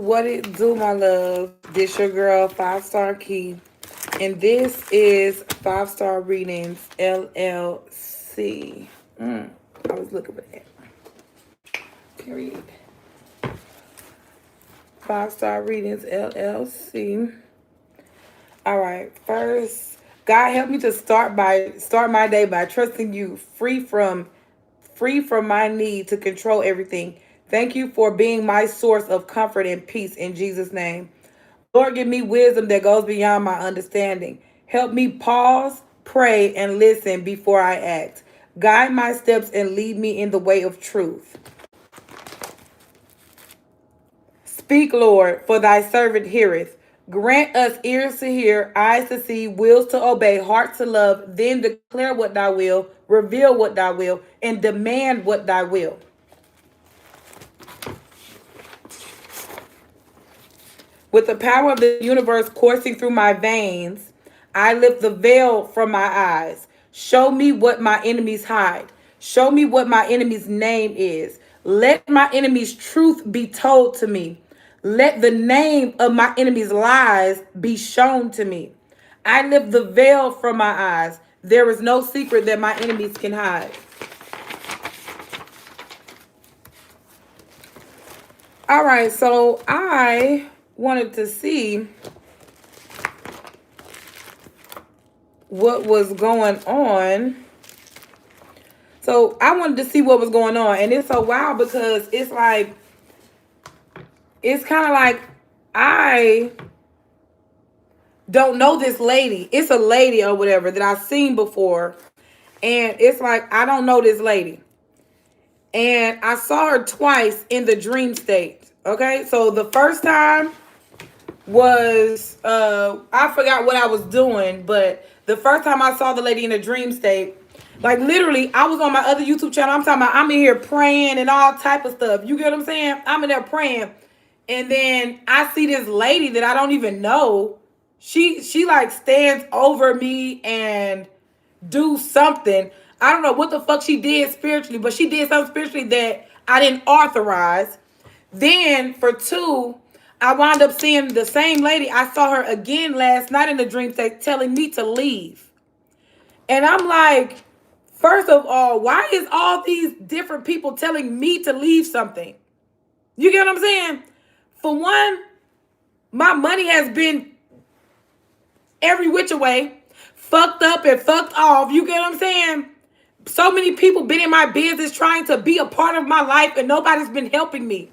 What it do, my love? This your girl, 5-Star Key. And this is 5-Star Readings, LLC. I was looking for that. Period. 5-Star Readings, LLC. All right. First, God help me to start my day by trusting you, free from my need to control everything. Thank you for being my source of comfort and peace in Jesus' name. Lord, give me wisdom that goes beyond my understanding. Help me pause, pray, and listen before I act. Guide my steps and lead me in the way of truth. Speak, Lord, for thy servant heareth. Grant us ears to hear, eyes to see, wills to obey, heart to love, then declare what thy will, reveal what thy will, and demand what thy will. With the power of the universe coursing through my veins, I lift the veil from my eyes. Show me what my enemies hide. Show me what my enemy's name is. Let my enemy's truth be told to me. Let the name of my enemy's lies be shown to me. I lift the veil from my eyes. There is no secret that my enemies can hide. All right, so I wanted to see what was going on. So I wanted to see what was going on. And it's so wild because it's like, it's kind of like I don't know this lady. It's a lady or whatever that I've seen before. And it's like, I don't know this lady. And I saw her twice in the dream state. Okay, so the first time was, I forgot what I was doing, but the first time I saw the lady in a dream state, like literally, I was on my other YouTube channel. I'm talking about, I'm in here praying and all type of stuff. You get what I'm saying? I'm in there praying. And then I see this lady that I don't even know. She like stands over me and do something. I don't know what the fuck she did spiritually, but she did something spiritually that I didn't authorize. Then for two, I wound up seeing the same lady. I saw her again last night in the dream state telling me to leave. And I'm like, first of all, why is all these different people telling me to leave something? You get what I'm saying? For one, my money has been every which way, fucked up and fucked off. You get what I'm saying? So many people been in my business trying to be a part of my life and nobody's been helping me.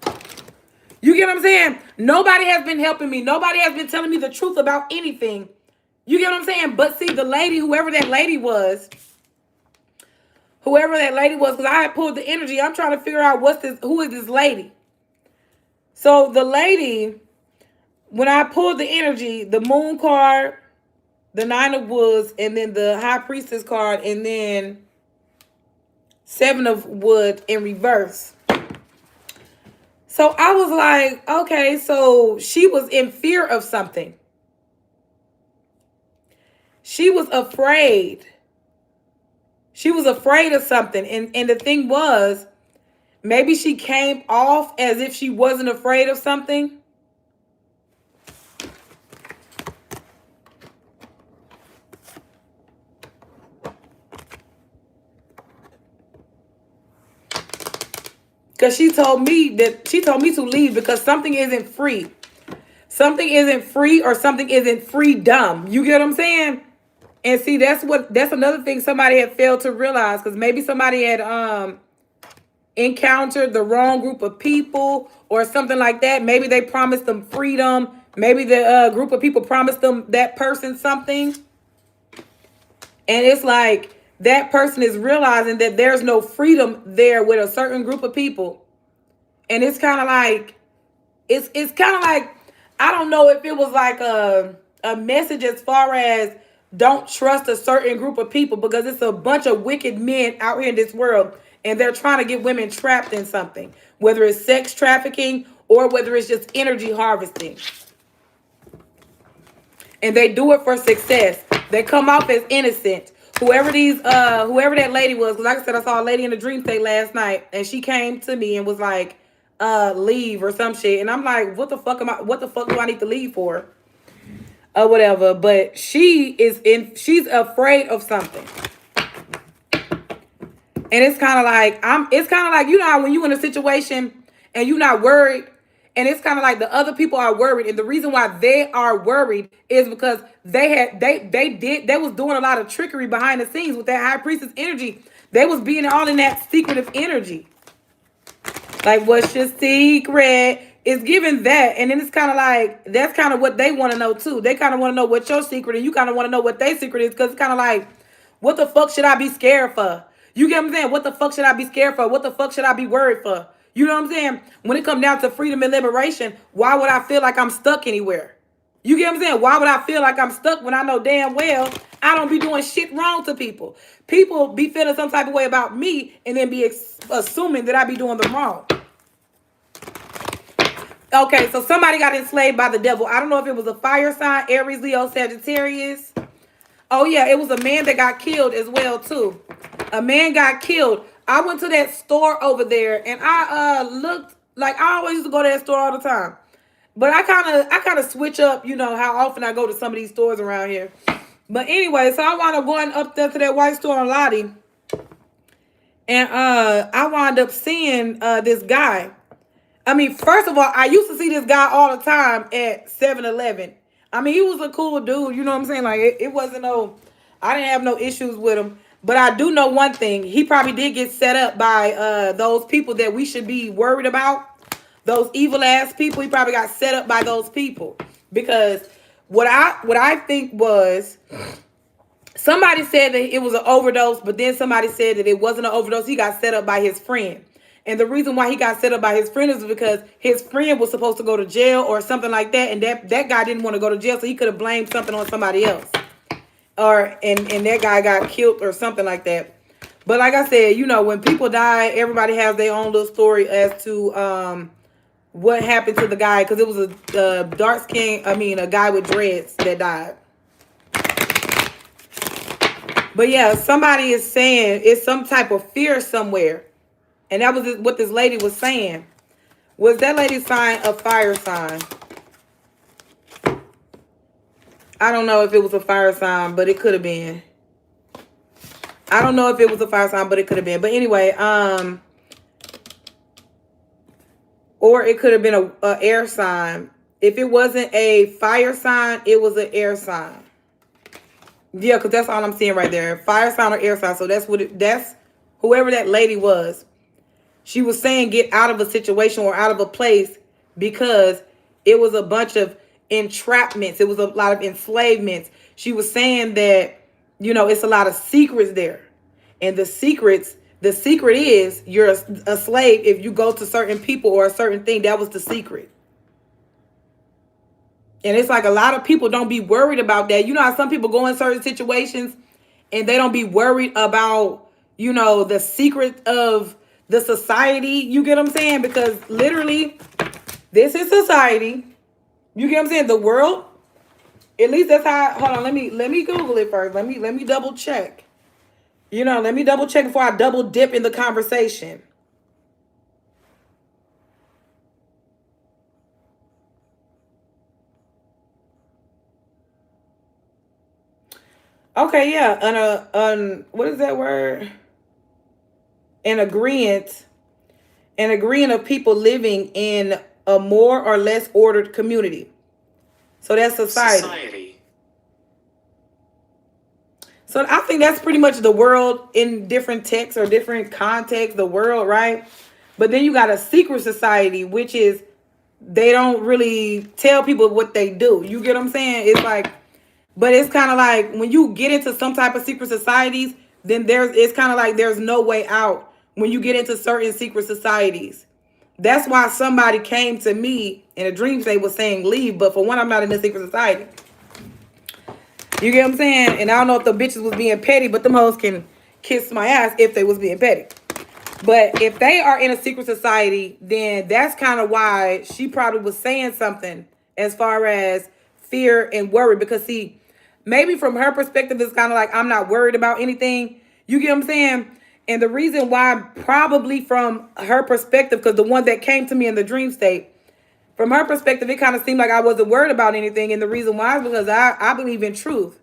You get what I'm saying? Nobody has been helping me. Nobody has been telling me the truth about anything. You get what I'm saying? But see, the lady, whoever that lady was, because I had pulled the energy, I'm trying to figure out who is this lady? So the lady, when I pulled the energy, the moon card, the 9 of Wands, and then the high priestess card, and then 7 of Wands in reverse. So I was like, okay, so she was in fear of something. She was afraid. She was afraid of something. And the thing was, maybe she came off as if she wasn't afraid of something. Because she told me to leave because something isn't free. Something isn't free or something isn't freedom. You get what I'm saying? And see, that's another thing somebody had failed to realize, because maybe somebody had encountered the wrong group of people or something like that. Maybe they promised them freedom. Maybe the group of people promised them that person something. And it's like, that person is realizing that there's no freedom there with a certain group of people. And it's kind of like, it's kind of like, I don't know if it was like a message as far as don't trust a certain group of people, because it's a bunch of wicked men out here in this world and they're trying to get women trapped in something, whether it's sex trafficking or whether it's just energy harvesting. And they do it for success. They come off as innocent. Whoever that lady was, because like I said, I saw a lady in a dream state last night, and she came to me and was like, leave or some shit. And I'm like, what the fuck do I need to leave for? Or whatever. But she's afraid of something. And it's kind of like, you know how when you in a situation and you're not worried, and it's kind of like the other people are worried, and the reason why they are worried is because they was doing a lot of trickery behind the scenes with that high priestess energy. They was being all in that secretive energy. Like, what's your secret? It's giving that. And then it's kind of like, that's kind of what they want to know too. They kind of want to know what your secret, and you kind of want to know what their secret is. Because it's kind of like, what the fuck should I be scared for? You get what I'm saying? What the fuck should I be scared for? What the fuck should I be worried for? You know what I'm saying? When it comes down to freedom and liberation, why would I feel like I'm stuck anywhere? You get what I'm saying? Why would I feel like I'm stuck when I know damn well I don't be doing shit wrong to people? People be feeling some type of way about me and then be assuming that I be doing them wrong. Okay, so somebody got enslaved by the devil. I don't know if it was a fire sign, Aries, Leo, Sagittarius. Oh, yeah, it was a man that got killed as well, too. A man got killed. I went to that store over there, and I looked, like, I always used to go to that store all the time. But I kind of switch up, you know, how often I go to some of these stores around here. But anyway, so I wound up going up there to that white store on Lottie. And I wound up seeing this guy. I mean, first of all, I used to see this guy all the time at 7-Eleven. I mean, he was a cool dude, you know what I'm saying? Like, it wasn't I didn't have no issues with him. But I do know one thing. He probably did get set up by those people that we should be worried about. Those evil ass people. He probably got set up by those people. Because what I think was, somebody said that it was an overdose, but then somebody said that it wasn't an overdose. He got set up by his friend. And the reason why he got set up by his friend is because his friend was supposed to go to jail or something like that. And that guy didn't want to go to jail, so he could have blamed something on somebody else. And that guy got killed or something like that. But like I said, you know, when people die, everybody has their own little story as to what happened to the guy. Because it was a guy with dreads that died. But yeah, somebody is saying it's some type of fear somewhere. And that was what this lady was saying. Was that lady's sign a fire sign? I don't know if it was a fire sign, but it could have been. I don't know if it was a fire sign, but it could have been. But anyway, or it could have been a air sign. If it wasn't a fire sign, it was an air sign. Yeah, because that's all I'm seeing right there. Fire sign or air sign. So that's whoever that lady was. She was saying get out of a situation or out of a place because it was a bunch of entrapments. It was a lot of enslavements. She was saying that, you know, it's a lot of secrets there. And the secret is you're a slave if you go to certain people or a certain thing. That was the secret. And it's like a lot of people don't be worried about that. You know how some people go in certain situations and they don't be worried about, you know, the secret of the society. You get what I'm saying? Because literally, this is society. You get what I'm saying? The world. At least that's how. Hold on. Let me Google it first. Let me double check. You know, let me double check before I double dip in the conversation. Okay, yeah. What is that word? An agreement of people living in a more or less ordered community. So that's society. So I think that's pretty much the world in different texts or different contexts, the world, right? But then you got a secret society, which is they don't really tell people what they do. You get what I'm saying? It's like, but it's kind of like when you get into some type of secret societies, then it's kind of like there's no way out when you get into certain secret societies. That's why somebody came to me in a dream state was saying leave. But for one, I'm not in a secret society. You get what I'm saying? And I don't know if the bitches was being petty, but them hoes can kiss my ass if they was being petty. But if they are in a secret society, then that's kind of why she probably was saying something as far as fear and worry. Because see, maybe from her perspective, it's kind of like, I'm not worried about anything. You get what I'm saying? And the reason why, probably from her perspective, because the one that came to me in the dream state, from her perspective, it kind of seemed like I wasn't worried about anything. And the reason why is because I believe in truth.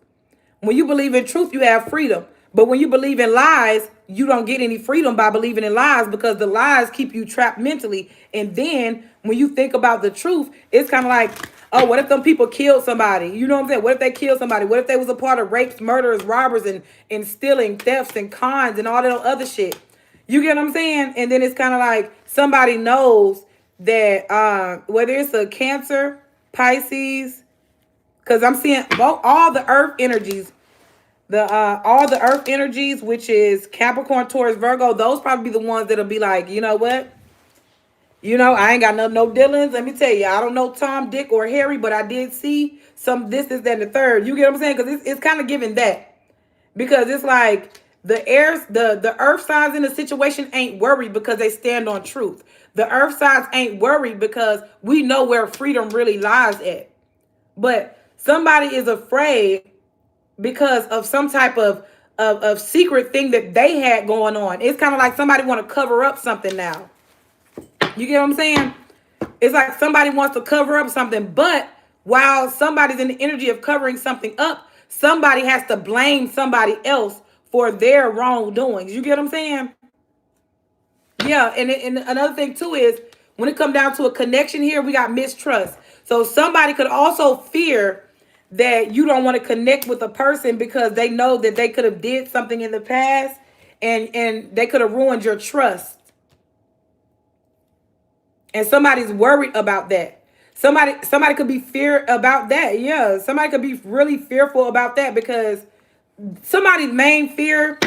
When you believe in truth, you have freedom. But when you believe in lies, you don't get any freedom by believing in lies, because the lies keep you trapped mentally. And then when you think about the truth, it's kind of like, oh, what if them people killed somebody? You know what I'm saying? What if they killed somebody? What if they was a part of rapes, murders, robbers, and stealing, thefts, and cons, and all that other shit? You get what I'm saying? And then it's kind of like somebody knows that whether it's a Cancer, Pisces, because I'm seeing all the earth energies, all the earth energies, which is Capricorn, Taurus, Virgo, those probably be the ones that'll be like, you know what? You know, I ain't got no dealings. Let me tell you, I don't know Tom, Dick, or Harry, but I did see some this, that, and the third. You get what I'm saying? Because it's kind of giving that. Because it's like the earth signs in the situation ain't worried because they stand on truth. The earth signs ain't worried because we know where freedom really lies at. But somebody is afraid because of some type of secret thing that they had going on. It's kind of like somebody want to cover up something now. You get what I'm saying? It's like somebody wants to cover up something, but while somebody's in the energy of covering something up, somebody has to blame somebody else for their wrongdoings. You get what I'm saying? Yeah, and another thing too is when it comes down to a connection here, we got mistrust. So somebody could also fear that you don't want to connect with a person because they know that they could have did something in the past and they could have ruined your trust. And somebody's worried about that. Somebody could be fear about that. Yeah, somebody could be really fearful about that because somebody's main fear.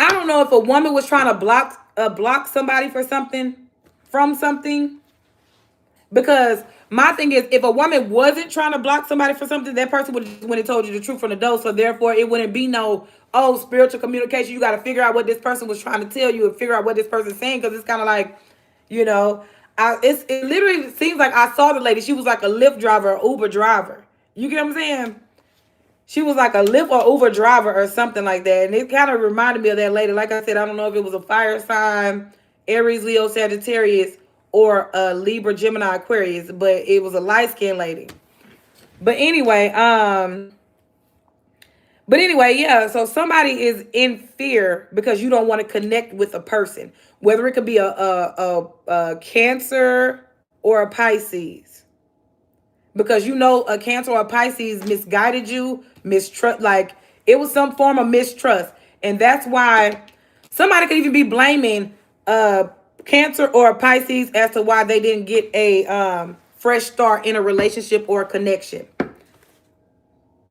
I don't know if a woman was trying to block somebody for something, from something. Because my thing is, if a woman wasn't trying to block somebody for something, that person would have told you the truth from the door. So therefore, it wouldn't be no, oh, spiritual communication. You got to figure out what this person was trying to tell you and figure out what this person's saying. Because it's kind of like, you know, it literally seems like I saw the lady. She was like a Lyft driver, or Uber driver. You get what I'm saying? She was like a Lyft or Uber driver or something like that. And it kind of reminded me of that lady. Like I said, I don't know if it was a fire sign, Aries, Leo, Sagittarius, or a Libra, Gemini, Aquarius, but it was a light-skinned lady. But anyway, yeah, so somebody is in fear because you don't want to connect with a person, whether it could be a Cancer or a Pisces. Because you know a Cancer or a Pisces misguided you, mistrust, like it was some form of mistrust. And that's why somebody could even be blaming Cancer or a Pisces as to why they didn't get a fresh start in a relationship or a connection.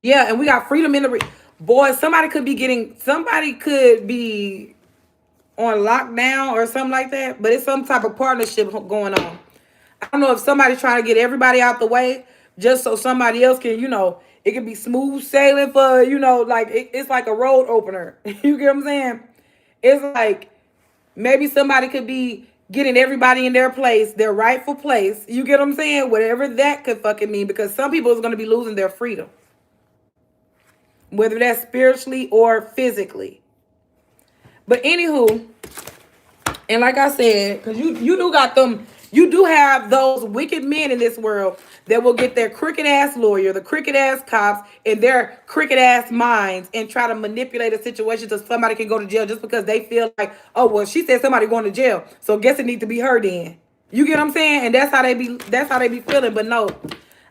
Yeah, and we got freedom in the boy. Somebody could be on lockdown or something like that, but it's some type of partnership going on. I don't know if somebody's trying to get everybody out the way just so somebody else can, it could be smooth sailing for, like it's like a road opener. You get what I'm saying? It's like maybe somebody could be getting everybody in their place, their rightful place. You get what I'm saying? Whatever that could fucking mean, because some people is going to be losing their freedom, whether that's spiritually or physically. But anywho, and like I said, because you do got them, you do have those wicked men in this world that will get their crooked ass lawyer, the crooked ass cops, and their crooked ass minds and try to manipulate a situation so somebody can go to jail just because they feel like, oh, well, she said somebody going to jail, so guess it needs to be her then. You get what I'm saying? And that's how they be feeling. But no,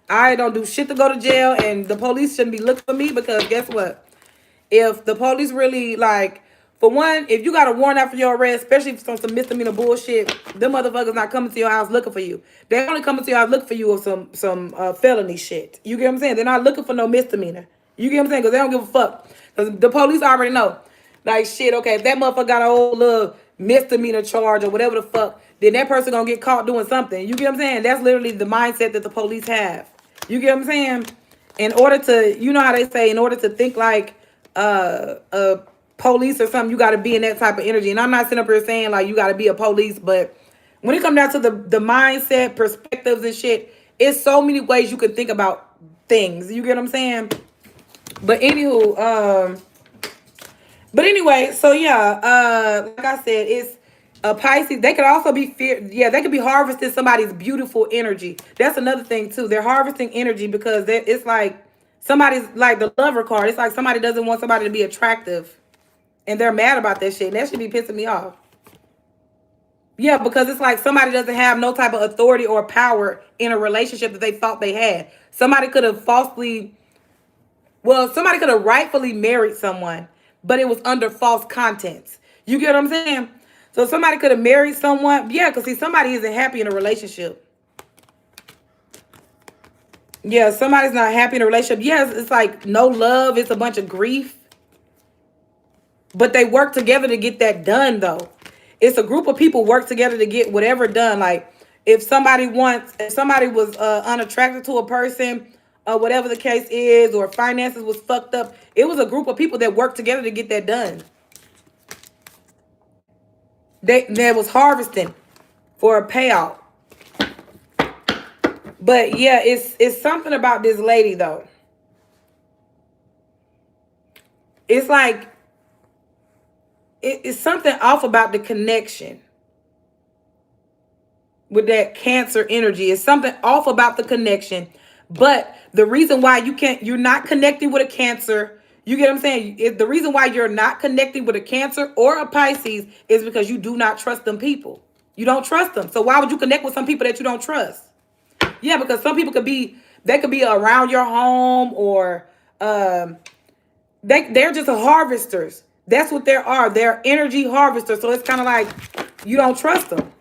I don't do shit to go to jail, and the police shouldn't be looking for me, because guess what? If the police really, like, for one, if you got a warrant out for your arrest, especially for some misdemeanor bullshit, them motherfuckers not coming to your house looking for you. They only coming to your house looking for you with some felony shit. You get what I'm saying? They're not looking for no misdemeanor. You get what I'm saying? Because they don't give a fuck. Because the police already know. Like, shit, okay, if that motherfucker got a whole little misdemeanor charge or whatever the fuck, then that person gonna get caught doing something. You get what I'm saying? That's literally the mindset that the police have. You get what I'm saying? In order to, you know how they say, in order to think like police or something, you got to be in that type of energy. And I'm not sitting up here saying like you got to be a police, but when it comes down to the mindset, perspectives and shit, it's so many ways you can think about things. You get what I'm saying? But anywho, But anyway, so yeah, like I said, it's a Pisces. They could also be yeah, they could be harvesting somebody's beautiful energy. That's another thing too. They're harvesting energy because it's like somebody's like the lover card. It's like somebody doesn't want somebody to be attractive, and they're mad about that shit. And that should be pissing me off. Yeah, because it's like somebody doesn't have no type of authority or power in a relationship that they thought they had. Somebody could have somebody could have rightfully married someone, but it was under false contents. You get what I'm saying? So somebody could have married someone. Yeah, because see, somebody isn't happy in a relationship. Yeah, somebody's not happy in a relationship. Yes, it's like no love. It's a bunch of grief. But they work together to get that done, though. It's a group of people work together to get whatever done. Like if somebody was unattracted to a person, whatever the case is, or finances was fucked up, it was a group of people that worked together to get that done. They was harvesting for a payout. But yeah, it's something about this lady though. It's like it's something off about the connection with that Cancer energy. It's something off about the connection. But the reason why you're not connecting with a Cancer, you get what I'm saying? The reason why you're not connecting with a Cancer or a Pisces is because you do not trust them people. You don't trust them. So why would you connect with some people that you don't trust? Yeah, because some people could be around your home, or they're just harvesters. That's what they are. They're energy harvesters. So it's kind of like you don't trust them.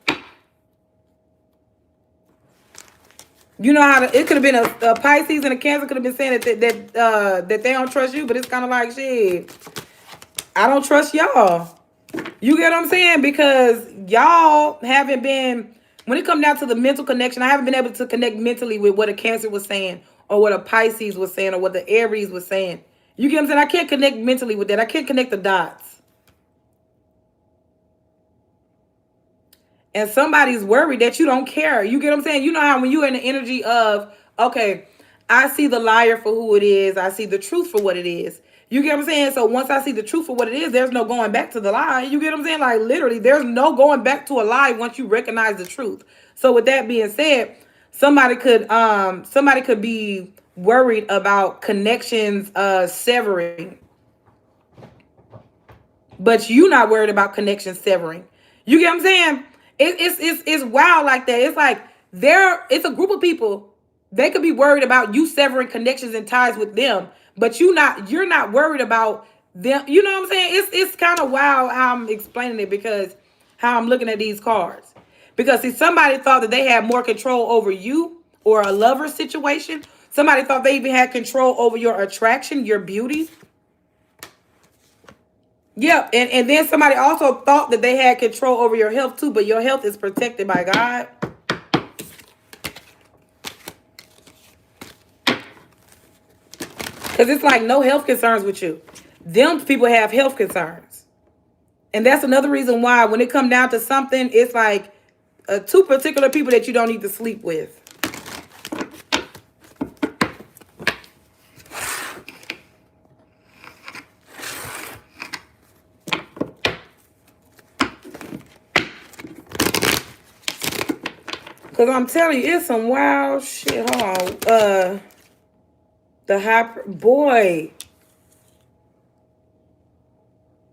You know how it could have been a Pisces and a Cancer could have been saying that they don't trust you, but it's kind of like, shit, I don't trust y'all. You get what I'm saying? Because y'all haven't been, when it comes down to the mental connection, I haven't been able to connect mentally with what a Cancer was saying, or what a Pisces was saying, or what the Aries was saying. You get what I'm saying? I can't connect mentally with that. I can't connect the dots. And somebody's worried that you don't care. You get what I'm saying? You know how when you're in the energy of, okay, I see the liar for who it is. I see the truth for what it is. You get what I'm saying? So once I see the truth for what it is, there's no going back to the lie. You get what I'm saying? Like literally, there's no going back to a lie once you recognize the truth. So with that being said, somebody could be worried about connections severing. But you not worried about connections severing. You get what I'm saying? It's wild like that. It's like it's a group of people. They could be worried about you severing connections and ties with them, but you're not worried about them. You know what I'm saying? It's kind of wild how I'm explaining it, because how I'm looking at these cards. Because see, somebody thought that they had more control over you or a lover situation. Somebody thought they even had control over your attraction, your beauty. Yeah, and then somebody also thought that they had control over your health too, but your health is protected by God. Because it's like no health concerns with you. Them people have health concerns. And that's another reason why when it comes down to something, it's like two particular people that you don't need to sleep with. Because I'm telling you, it's some wild shit. Hold on. Boy.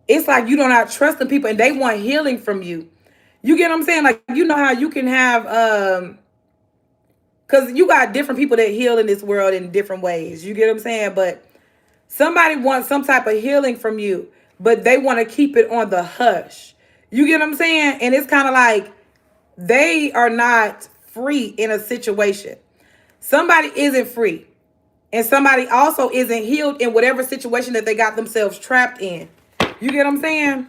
It's like you do not trust the people and they want healing from you. You get what I'm saying? Like, you know how you can have, because you got different people that heal in this world in different ways. You get what I'm saying? But somebody wants some type of healing from you, but they want to keep it on the hush. You get what I'm saying? And it's kind of like they are not free in a situation. Somebody isn't free. And somebody also isn't healed in whatever situation that they got themselves trapped in. You get what I'm saying?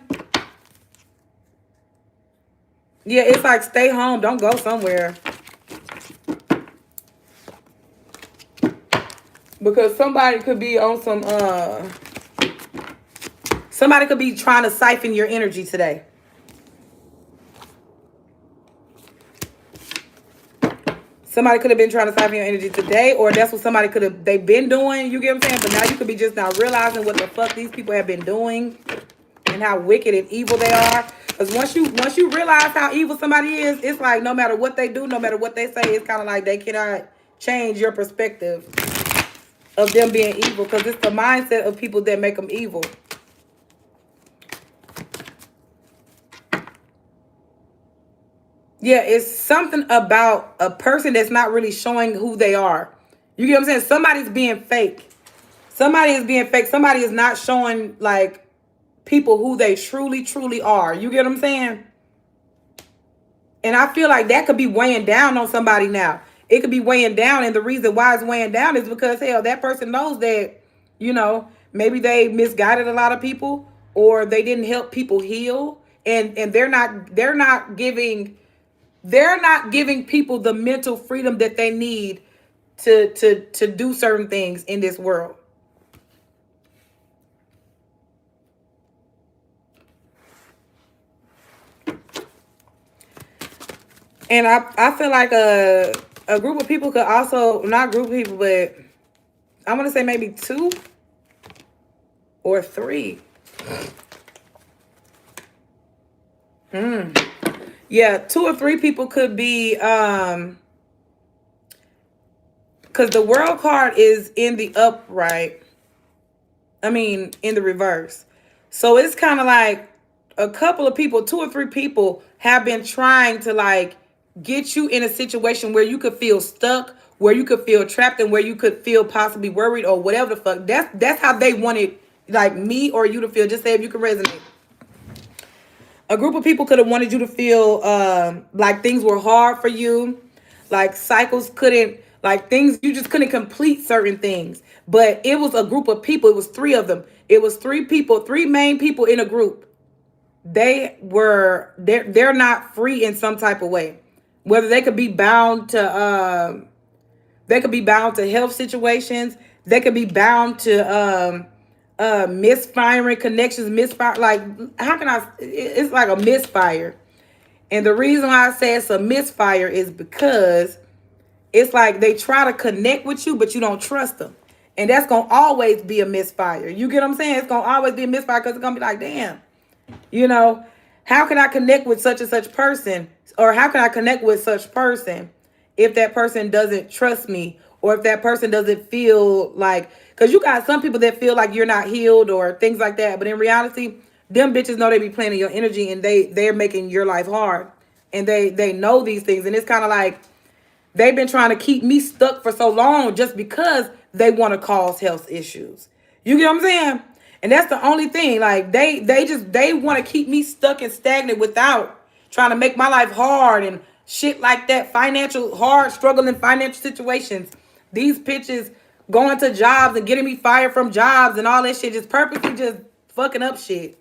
Yeah, it's like stay home. Don't go somewhere. Because somebody could be on some, somebody could be trying to siphon your energy today. Somebody could have been trying to siphon your energy today, or that's what they've been doing. You get what I'm saying? But now you could be just now realizing what the fuck these people have been doing. and how wicked and evil they are. Because once you realize how evil somebody is, it's like no matter what they do, no matter what they say, it's kind of like they cannot change your perspective of them being evil, because it's the mindset of people that make them evil. Yeah, it's something about a person that's not really showing who they are. You get what I'm saying? Somebody's being fake. Somebody is being fake. Somebody is not showing like people who they truly, truly are. You get what I'm saying? And I feel like that could be weighing down on somebody now. It could be weighing down. And the reason why it's weighing down is because, hell, that person knows that, maybe they misguided a lot of people, or they didn't help people heal. And they're not giving people the mental freedom that they need to do certain things in this world. And I feel like a group of people could also, not group of people, but I want to say maybe 2 or 3. Yeah, 2 or 3 people could be, because the world card is in the upright. I mean, in the reverse. So it's kind of like a couple of people, 2 or 3 people have been trying to like get you in a situation where you could feel stuck, where you could feel trapped, and where you could feel possibly worried or whatever the fuck. That's how they wanted like me or you to feel. Just say if you can resonate. A group of people could have wanted you to feel like things were hard for you, like cycles couldn't, like things, you just couldn't complete certain things. But it was a group of people. It was 3 of them. It was 3 people, 3 main people in a group. They're not free in some type of way. Whether they could be bound to health situations. They could be bound to misfiring connections, misfire. Like, how can it's like a misfire. And the reason why I say it's a misfire is because it's like they try to connect with you, but you don't trust them. And that's going to always be a misfire. You get what I'm saying? It's going to always be a misfire, because it's going to be like, damn, how can I connect with such and such person? Or how can I connect with such person if that person doesn't trust me, or if that person doesn't feel like, because you got some people that feel like you're not healed or things like that. But in reality, them bitches know they be playing in your energy, and they're making your life hard. And they know these things. And it's kind of like they've been trying to keep me stuck for so long just because they want to cause health issues. You get what I'm saying? And that's the only thing. Like they want to keep me stuck and stagnant without trying to make my life hard and shit like that. Financial hard, struggling financial situations. These bitches going to jobs and getting me fired from jobs and all that shit, just purposely just fucking up shit.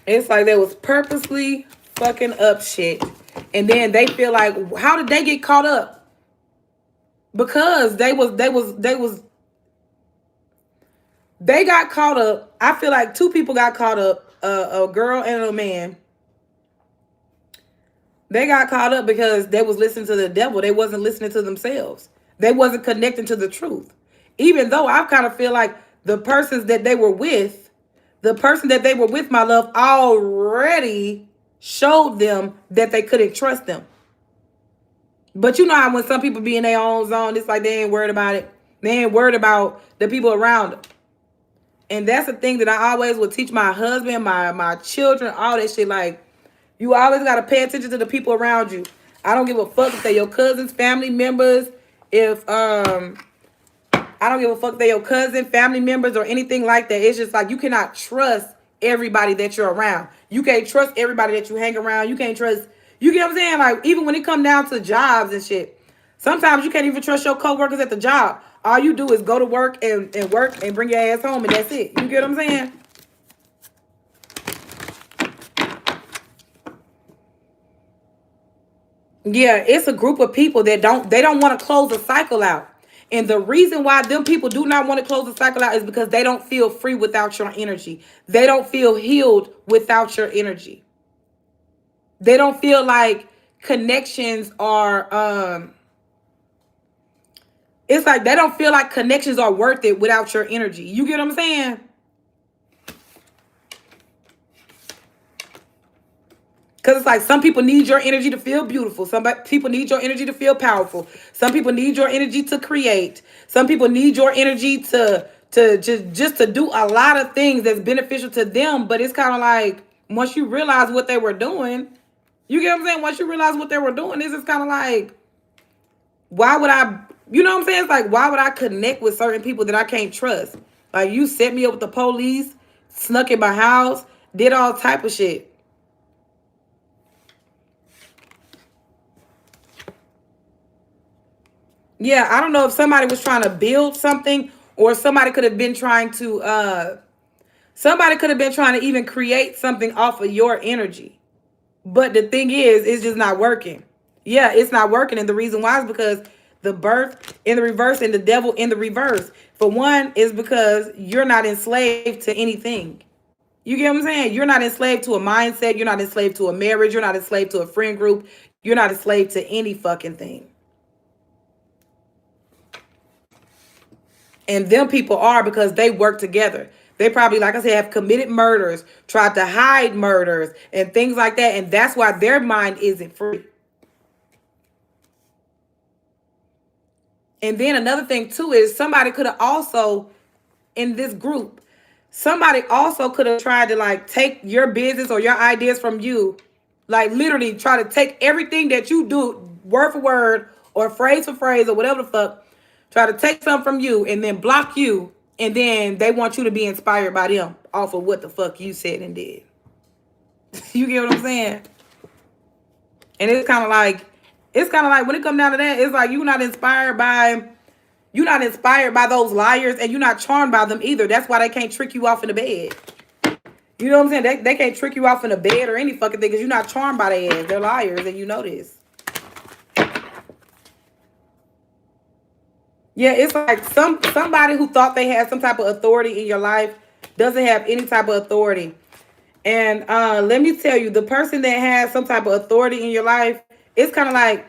It's like they was purposely fucking up shit. And then they feel like, how did they get caught up? Because they got caught up. I feel like 2 people got caught up, a girl and a man. They got caught up because they was listening to the devil. They wasn't listening to themselves. They wasn't connecting to the truth. Even though I kind of feel like the persons that they were with, my love, already showed them that they couldn't trust them. But you know how when some people be in their own zone, it's like they ain't worried about it. They ain't worried about the people around them. And that's the thing that I always would teach my husband, my children, all that shit. Like, you always got to pay attention to the people around you. I don't give a fuck if they're your cousins, family members. I don't give a fuck if they're your cousin, family members, or anything like that. It's just like you cannot trust everybody that you're around. You can't trust everybody that you hang around. You can't trust, you get what I'm saying? Like, even when it come down to jobs and shit, sometimes you can't even trust your coworkers at the job. All you do is go to work and work and bring your ass home, and that's it. You get what I'm saying? Yeah, it's a group of people that don't want to close the cycle out. And the reason why them people do not want to close the cycle out is because they don't feel free without your energy. They don't feel healed without your energy. They don't feel like connections are It's like they don't feel like connections are worth it without your energy. You get what I'm saying? Because it's like some people need your energy to feel beautiful. Some people need your energy to feel powerful. Some people need your energy to create. Some people need your energy to just to do a lot of things that's beneficial to them. But it's kind of like once you realize what they were doing, you get what I'm saying? Once you realize what they were doing, this is kind of like, why would I, you know what I'm saying? It's like, why would I connect with certain people that I can't trust? Like, you set me up with the police, snuck in my house, did all type of shit. Yeah, I don't know if somebody was trying to build something, or somebody could have been trying to somebody could have been trying to even create something off of your energy. But the thing is, it's just not working. Yeah, it's not working. And the reason why is because the birth in the reverse and the devil in the reverse. For one, is because you're not enslaved to anything. You get what I'm saying? You're not enslaved to a mindset. You're not enslaved to a marriage. You're not enslaved to a friend group. You're not enslaved to any fucking thing. And them people are, because they work together. They probably, like I said, have committed murders, tried to hide murders, and things like that. And that's why their mind isn't free. And then another thing, too, is somebody could have also, in this group, somebody also could have tried to, like, take your business or your ideas from you. Like, literally try to take everything that you do, word for word, or phrase for phrase, or whatever the fuck. Try to take something from you and then block you. And then they want you to be inspired by them off of what the fuck you said and did. You get what I'm saying? And it's kind of like when it comes down to that, it's like you're not inspired by those liars, and you're not charmed by them either. That's why they can't trick you off in the bed. You know what I'm saying? They can't trick you off in the bed or any fucking thing, because you're not charmed by their ass. They're liars, and you know this. Yeah, it's like somebody who thought they had some type of authority in your life doesn't have any type of authority. And let me tell you, the person that has some type of authority in your life, it's kind of like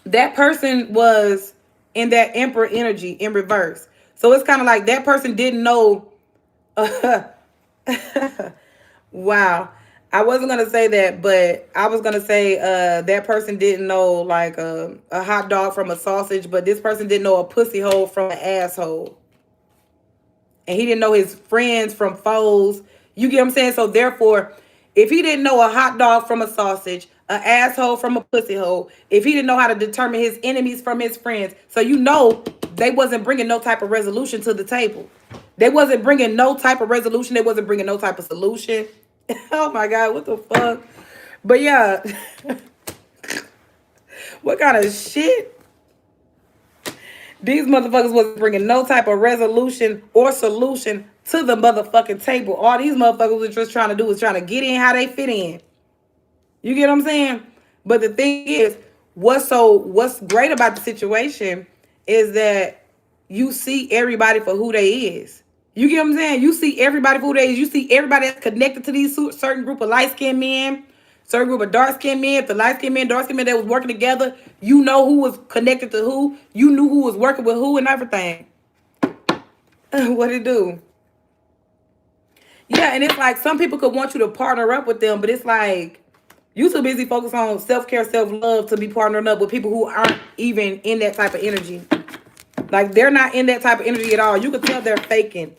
that person was in that emperor energy in reverse. So it's kind of like that person didn't know. Wow. I wasn't going to say that, but I was going to say that person didn't know, like, a hot dog from a sausage, but this person didn't know a pussy hole from an asshole. And he didn't know his friends from foes. You get what I'm saying? So therefore, if he didn't know a hot dog from a sausage, an asshole from a pussy hole, if he didn't know how to determine his enemies from his friends, so you know they wasn't bringing no type of resolution to the table. They wasn't bringing no type of resolution. They wasn't bringing no type of solution. Oh my God, what the fuck? But yeah, what kind of shit? These motherfuckers wasn't bringing no type of resolution or solution to the motherfucking table. All these motherfuckers were just trying to do was trying to get in how they fit in. You get what I'm saying? But the thing is, what's great about the situation is that you see everybody for who they is. You get what I'm saying? You see everybody for who they is. You see everybody that's connected to these certain group of light-skinned men, certain group of dark-skinned men. If the light-skinned men, dark-skinned men that was working together, you know who was connected to who. You knew who was working with who and everything. What it do? Yeah, and it's like some people could want you to partner up with them, but it's like you too busy focused on self-care, self-love to be partnering up with people who aren't even in that type of energy. Like, they're not in that type of energy at all. You can tell they're faking.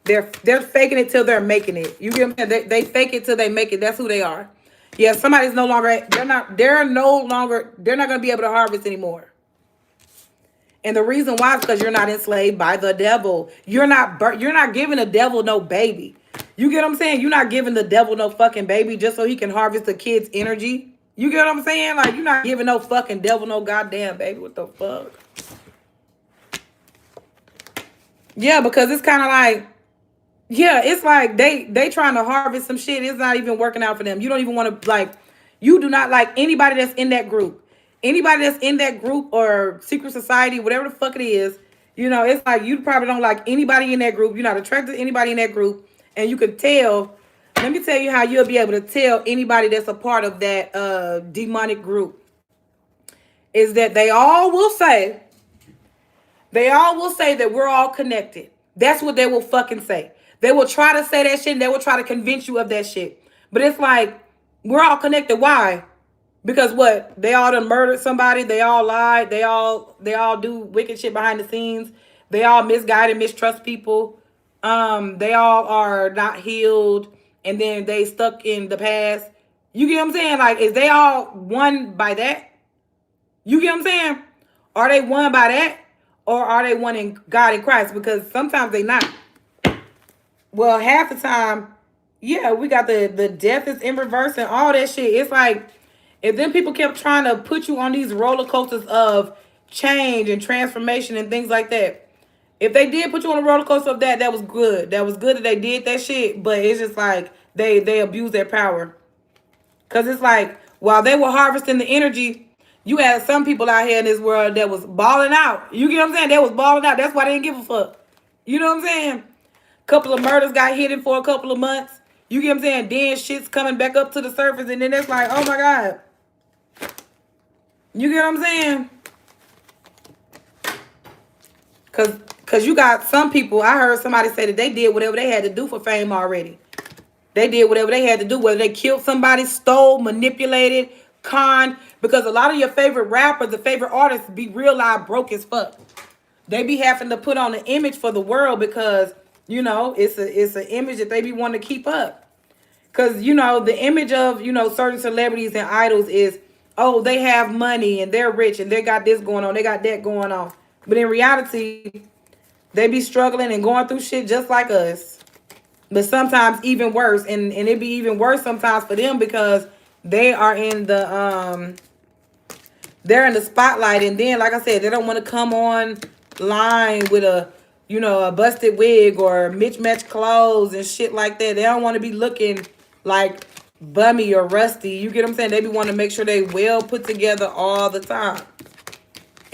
They're faking it till they're making it. You get what I'm saying? They fake it till they make it. That's who they are. Yeah, somebody's no longer, they're not going to be able to harvest anymore. And the reason why is because you're not enslaved by the devil. You're not giving the devil no baby. You get what I'm saying? You're not giving the devil no fucking baby just so he can harvest the kid's energy. You get what I'm saying? Like, you're not giving no fucking devil no goddamn baby. What the fuck? Yeah, because it's kind of like, yeah, it's like they trying to harvest some shit. It's not even working out for them. You don't even want to, like, you do not like anybody that's in that group. Anybody that's in that group or secret society, whatever the fuck it is, you know, it's like you probably don't like anybody in that group. You're not attracted to anybody in that group. And you can tell, let me tell you how you'll be able to tell anybody that's a part of that demonic group. Is that they all will say They all will say that we're all connected. That's what they will fucking say. They will try to say that shit and they will try to convince you of that shit. But it's like, we're all connected. Why? Because what? They all done murdered somebody. They all lied. They all do wicked shit behind the scenes. They all misguide and mistrust people. They all are not healed, and then they stuck in the past. You get what I'm saying? Like, is they all won by that? You get what I'm saying? Are they won by that? Or are they one in God in Christ? Because sometimes they not. Well, half the time, yeah, we got the death is in reverse and all that shit. It's like, if them people kept trying to put you on these roller coasters of change and transformation and things like that. If they did put you on a roller coaster of that, that was good. That was good that they did that shit. But it's just like they abuse their power. Cause it's like, while they were harvesting the energy, you had some people out here in this world that was balling out. You get what I'm saying? They was balling out. That's why they didn't give a fuck. You know what I'm saying? Couple of murders got hidden for a couple of months. You get what I'm saying? Then shit's coming back up to the surface, and then it's like, oh my God. You get what I'm saying? Cause you got some people, I heard somebody say that they did whatever they had to do for fame already. They did whatever they had to do, whether they killed somebody, stole, manipulated, conned. Because a lot of your favorite rappers, the favorite artists, be real life broke as fuck. They be having to put on an image for the world because, you know, it's an image that they be wanting to keep up. Because, you know, the image of, you know, certain celebrities and idols is, oh, they have money and they're rich and they got this going on, they got that going on. But in reality, they be struggling and going through shit just like us. But sometimes even worse. And it be even worse sometimes for them because they are in the they're in the spotlight. And then, like I said, they don't want to come on line with a, you know, a busted wig or mismatched clothes and shit like that. They don't want to be looking like bummy or rusty. You get what I'm saying? They be wanting to make sure they well put together all the time.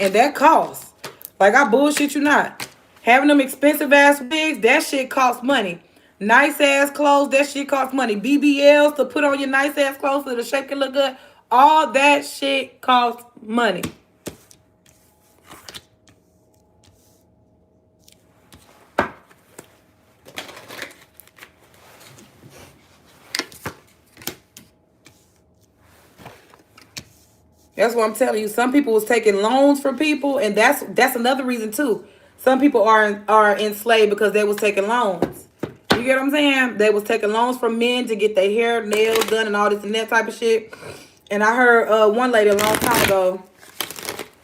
And that costs. Like, I bullshit you not. Having them expensive ass wigs, that shit costs money. Nice ass clothes, that shit costs money. BBLs to put on your nice ass clothes so the shape can look good. All that shit costs money. That's what I'm telling you. Some people was taking loans from people, and that's another reason too. Some people are enslaved because they was taking loans. You get what I'm saying? They was taking loans from men to get their hair, nails done, and all this and that type of shit. And I heard one lady a long time ago.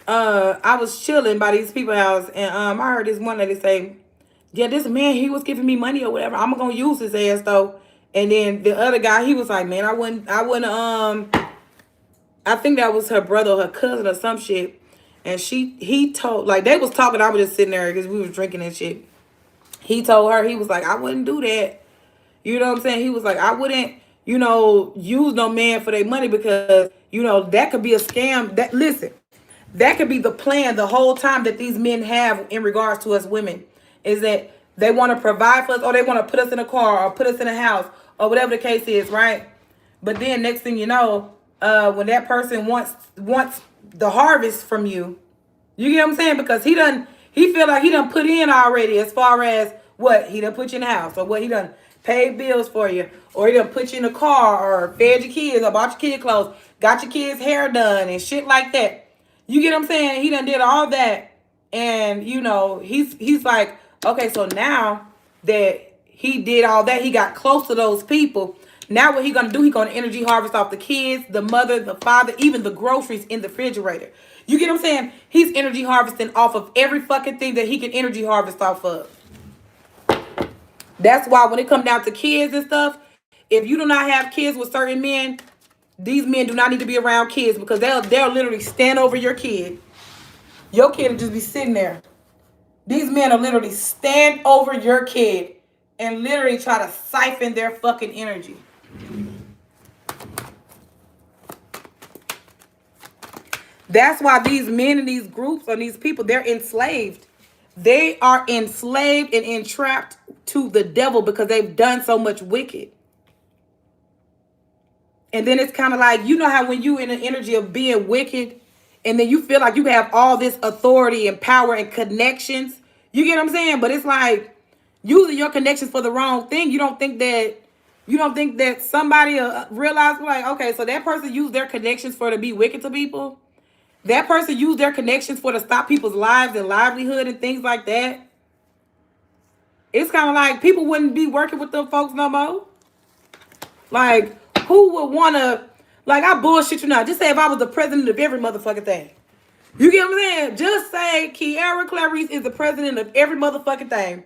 I was chilling by these people's house, and I heard this one lady say, "Yeah, this man, he was giving me money or whatever. I'm gonna use his ass though." And then the other guy, he was like, "Man, I wouldn't." I think that was her brother or her cousin or some shit. And he told, like, they was talking. I was just sitting there because we was drinking and shit. He told her, he was like, "I wouldn't do that." You know what I'm saying? He was like, "I wouldn't, you know, use no man for their money because, you know, that could be a scam." Listen, that could be the plan the whole time that these men have in regards to us women, is that they want to provide for us, or they want to put us in a car or put us in a house or whatever the case is, right? But then next thing you know, when that person wants the harvest from you, you get what I'm saying? Because he feel like he done put in already, as far as what he done put you in the house, or what he done paid bills for you, or he done put you in a car, or fed your kids, or bought your kid clothes, got your kids' hair done and shit like that. You get what I'm saying? He done did all that, and you know, he's like, okay, so now that he did all that, he got close to those people. Now what he gonna do? He gonna energy harvest off the kids, the mother, the father, even the groceries in the refrigerator. You get what I'm saying? He's energy harvesting off of every fucking thing that he can energy harvest off of. That's why when it comes down to kids and stuff, if you do not have kids with certain men, these men do not need to be around kids, because they'll literally stand over your kid. Your kid will just be sitting there. These men will literally stand over your kid and literally try to siphon their fucking energy. That's why these men and these groups and these people, they're enslaved. They are enslaved and entrapped to the devil because they've done so much wicked. And then it's kind of like, you know how when you in the energy of being wicked, and then you feel like you have all this authority and power and connections. You get what I'm saying? But it's like using your connections for the wrong thing. You don't think that somebody realize, like, okay, so that person used their connections for to be wicked to people. That person used their connections for to stop people's lives and livelihood and things like that. It's kind of like people wouldn't be working with them folks no more. Like, who would want to, like, I bullshit you now. Just say if I was the president of every motherfucking thing. You get what I'm saying? Just say Kiara Clarice is the president of every motherfucking thing.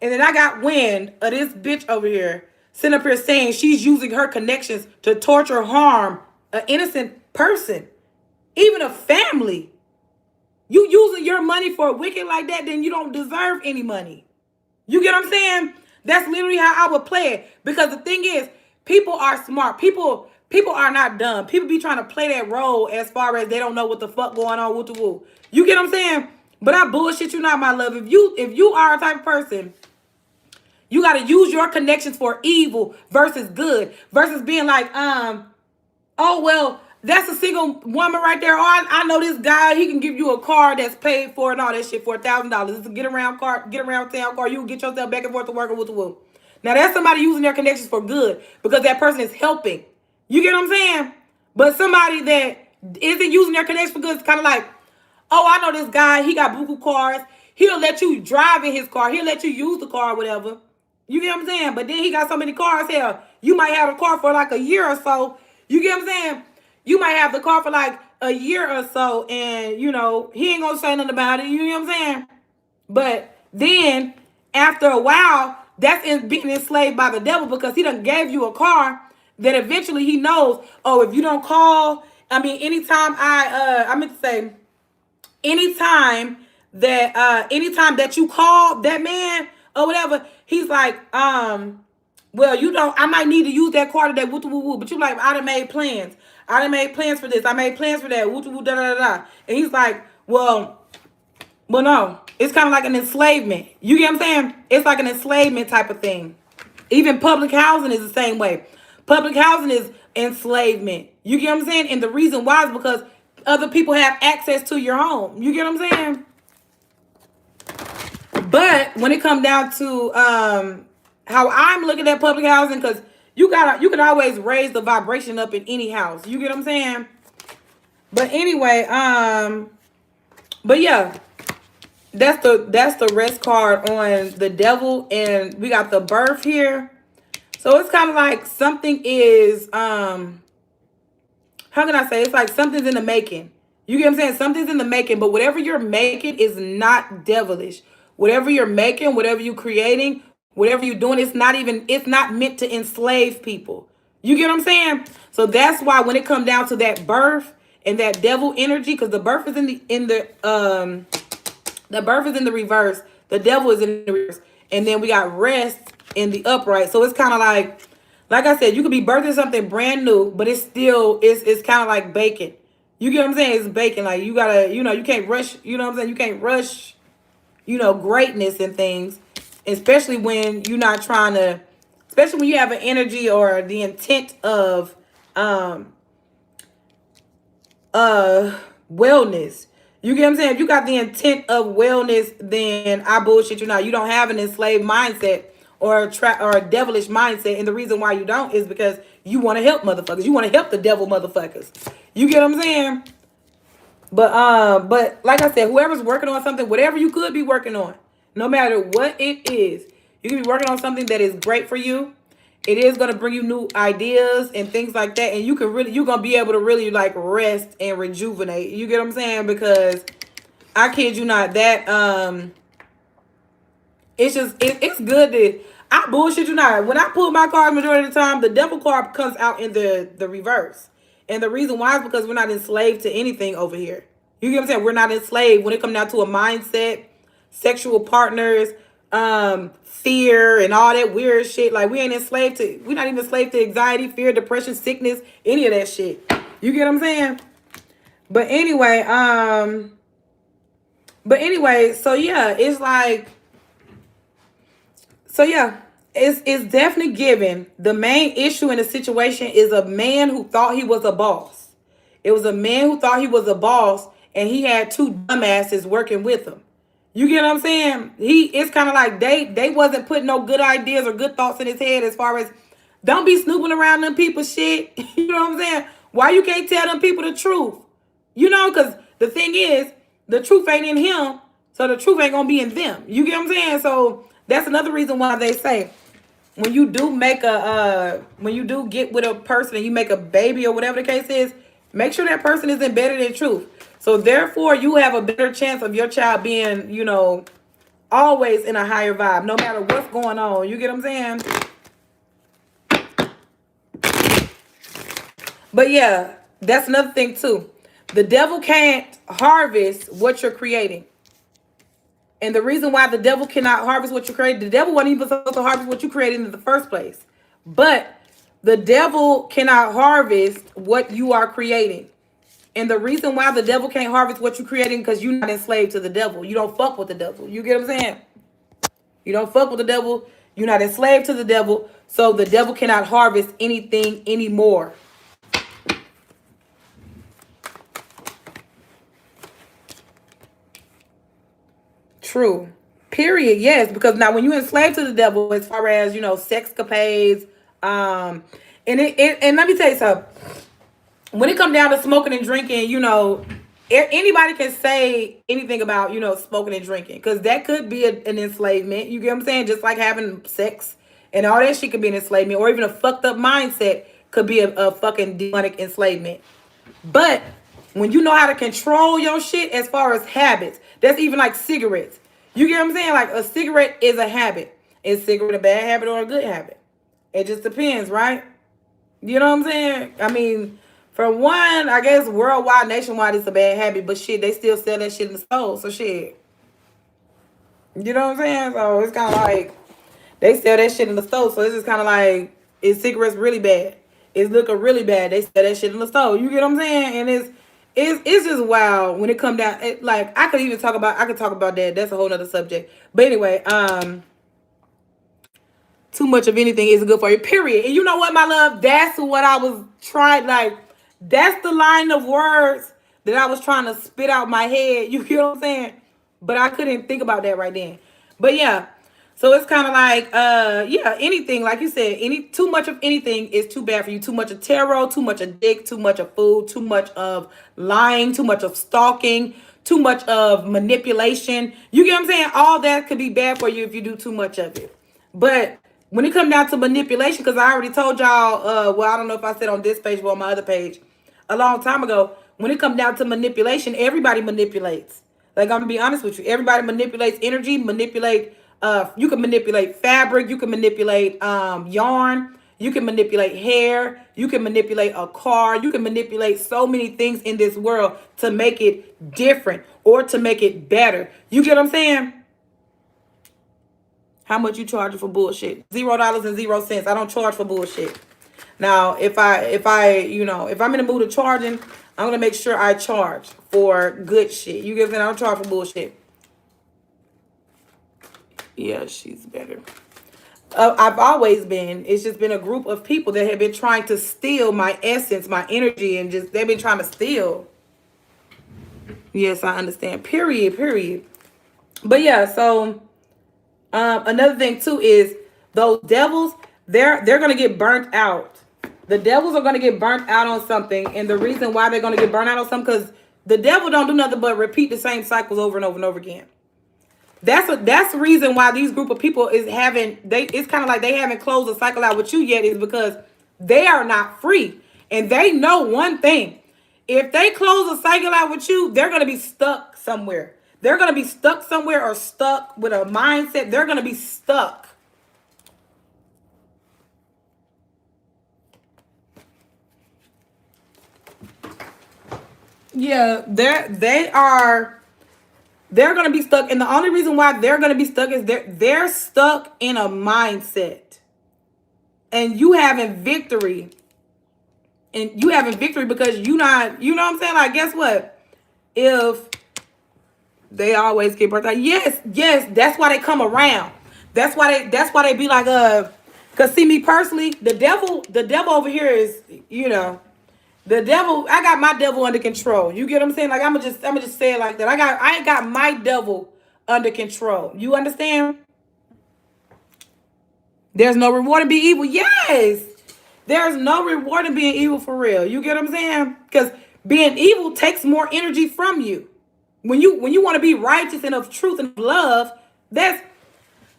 And then I got wind of this bitch over here sitting up here saying she's using her connections to torture, harm an innocent person, even a family. You using your money for a wicked like that, then you don't deserve any money. You get what I'm saying? That's literally how I would play it. Because the thing is, people are smart. People are not dumb. People be trying to play that role as far as they don't know what the fuck going on with the woo. You get what I'm saying? But I bullshit you not, my love. If you are a type of person, you got to use your connections for evil versus good. Versus being like, oh, well, that's a single woman right there. Oh, I know this guy. He can give you a car that's paid for and all that shit for $1,000. It's a get around town car. You can get yourself back and forth to work with the woo. Now, that's somebody using their connections for good because that person is helping. You get what I'm saying? But somebody that isn't using their connections for good is kind of like, oh, I know this guy. He got buku cars. He'll let you drive in his car. He'll let you use the car or whatever. You get what I'm saying? But then he got so many cars. Hell, you might have a car for like a year or so. You get what I'm saying? You might have the car for like a year or so, and, you know, he ain't gonna say nothing about it. You know what I'm saying? But then, after a while, that's being enslaved by the devil because he done gave you a car that eventually he knows, oh, if you don't call, I mean, anytime anytime that you call that man or whatever, he's like, well, you know, I might need to use that car today, woo woo woo. But you like, I done made plans. I done made plans for this. I made plans for that, woo woo da da da. And he's like, well, no. It's kind of like an enslavement. You get what I'm saying? It's like an enslavement type of thing. Even public housing is the same way. Public housing is enslavement. You get what I'm saying? And the reason why is because other people have access to your home. You get what I'm saying? But when it comes down to how I'm looking at public housing, because you can always raise the vibration up in any house. You get what I'm saying? But anyway, but yeah, that's the rest card on the devil, and we got the birth here. So it's kind of like something is how can I say? It's like something's in the making. You get what I'm saying? Something's in the making, but whatever you're making is not devilish. Whatever you're making, whatever you're creating, whatever you're doing, it's not meant to enslave people. You get what I'm saying? So that's why when it comes down to that birth and that devil energy, because the birth is the birth is in the reverse, the devil is in the reverse, and then we got rest in the upright. So it's kind of like I said, you could be birthing something brand new, but it's still it's kind of like baking. You get what I'm saying? It's baking. Like you gotta, you can't rush. You know what I'm saying? You can't rush, greatness and things, especially when you're not trying to, especially when you have an energy or the intent of wellness. You get what I'm saying? If you got the intent of wellness, then I bullshit you not. You don't have an enslaved mindset or a devilish mindset, and the reason why you don't is because you want to help motherfuckers. You want to help the devil motherfuckers. You get what I'm saying? But like I said, whoever's working on something, whatever you could be working on, no matter what it is, you can be working on something that is great for you. It is going to bring you new ideas and things like that. And you're going to be able to really like rest and rejuvenate. You get what I'm saying? Because I kid you not, that, it's good to, I bullshit you not. When I pull my cards majority of the time, the devil card comes out in the reverse. And the reason why is because we're not enslaved to anything over here. You get what I'm saying? We're not enslaved when it comes down to a mindset, sexual partners, fear, and all that weird shit. Like we're not even enslaved to anxiety, fear, depression, sickness, any of that shit. You get what I'm saying? But anyway, so yeah, it's like, so yeah, it's definitely given. The main issue in the situation is a man who thought he was a boss. It was a man who thought he was a boss, and he had two dumbasses working with him. You get what I'm saying? It's kind of like they wasn't putting no good ideas or good thoughts in his head as far as don't be snooping around them people's shit. You know what I'm saying? Why you can't tell them people the truth? You know, because the thing is, the truth ain't in him, so the truth ain't gonna be in them. You get what I'm saying? So that's another reason why they say when you do make when you do get with a person and you make a baby or whatever the case is, make sure that person is embedded in truth. So therefore, you have a better chance of your child being, always in a higher vibe, no matter what's going on. You get what I'm saying? But yeah, that's another thing too. The devil can't harvest what you're creating. And the reason why the devil cannot harvest what you created, the devil wasn't even supposed to harvest what you created in the first place. But the devil cannot harvest what you are creating. And the reason why the devil can't harvest what you're creating, because you're not enslaved to the devil. You don't fuck with the devil. You get what I'm saying? You don't fuck with the devil. You're not enslaved to the devil. So the devil cannot harvest anything anymore. True. Period. Yes. Because now when you're enslaved to the devil, as far as, sex capades, and let me tell you something. When it comes down to smoking and drinking, anybody can say anything about, smoking and drinking, because that could be an enslavement. You get what I'm saying? Just like having sex and all that shit could be an enslavement, or even a fucked up mindset could be a fucking demonic enslavement. But when you know how to control your shit as far as habits, that's even like cigarettes. You get what I'm saying? Like a cigarette is a habit. Is cigarette a bad habit or a good habit? It just depends, right? You know what I'm saying? I mean, for one, I guess worldwide, nationwide, it's a bad habit, but shit, they still sell that shit in the store. So shit. You know what I'm saying? So it's kind of like they sell that shit in the store. So it's just kind of like, is cigarettes really bad? Is liquor really bad? They sell that shit in the store. You get what I'm saying? And it's just wild when it come down. Like I could talk about that. That's a whole nother subject. But anyway, too much of anything isn't good for you, period. And you know what, my love? That's what I was trying, like, that's the line of words that I was trying to spit out my head. You get what I'm saying? But I couldn't think about that right then. But yeah, so it's kind of like, anything, like you said, too much of anything is too bad for you. Too much of tarot, too much of dick, too much of food, too much of lying, too much of stalking, too much of manipulation. You get what I'm saying? All that could be bad for you if you do too much of it. But when it comes down to manipulation, because I already told y'all, I don't know if I said on this page or on my other page a long time ago, when it comes down to manipulation, everybody manipulates. Like, I'm going to be honest with you. Everybody manipulates energy, you can manipulate fabric, you can manipulate yarn, you can manipulate hair, you can manipulate a car, you can manipulate so many things in this world to make it different or to make it better. You get what I'm saying? How much you charging for bullshit? $0.00. I don't charge for bullshit. Now, if I'm in the mood of charging, I'm gonna make sure I charge for good shit. You get what I'm saying? I don't charge for bullshit. Yeah, she's better. I've always been. It's just been a group of people that have been trying to steal my essence, my energy, and they've been trying to steal. Yes, I understand. Period. But yeah, so another thing too is those devils, they're gonna get burnt out. The devils are gonna get burnt out on something, and the reason why they're gonna get burnt out on something, because the devil don't do nothing but repeat the same cycles over and over and over again. That's the reason why these group of people it's kind of like they haven't closed the cycle out with you yet, is because they are not free. And they know one thing. If they close the cycle out with you, they're going to be stuck somewhere. They're going to be stuck somewhere or stuck with a mindset. They're going to be stuck. Yeah, they're going to be stuck. And the only reason why they're going to be stuck is they're stuck in a mindset. And you having victory. And you having victory because you not, you know what I'm saying? Like, guess what? If they always get burnt out. Yes, that's why they come around. That's why they be like, cause see me personally, the devil over here is, The devil, I got my devil under control. You get what I'm saying? Like I'm gonna just say it like that. I ain't got my devil under control. You understand? There's no reward in being evil. Yes. There's no reward in being evil for real. You get what I'm saying? Because being evil takes more energy from you. When you want to be righteous and of truth and of love, that's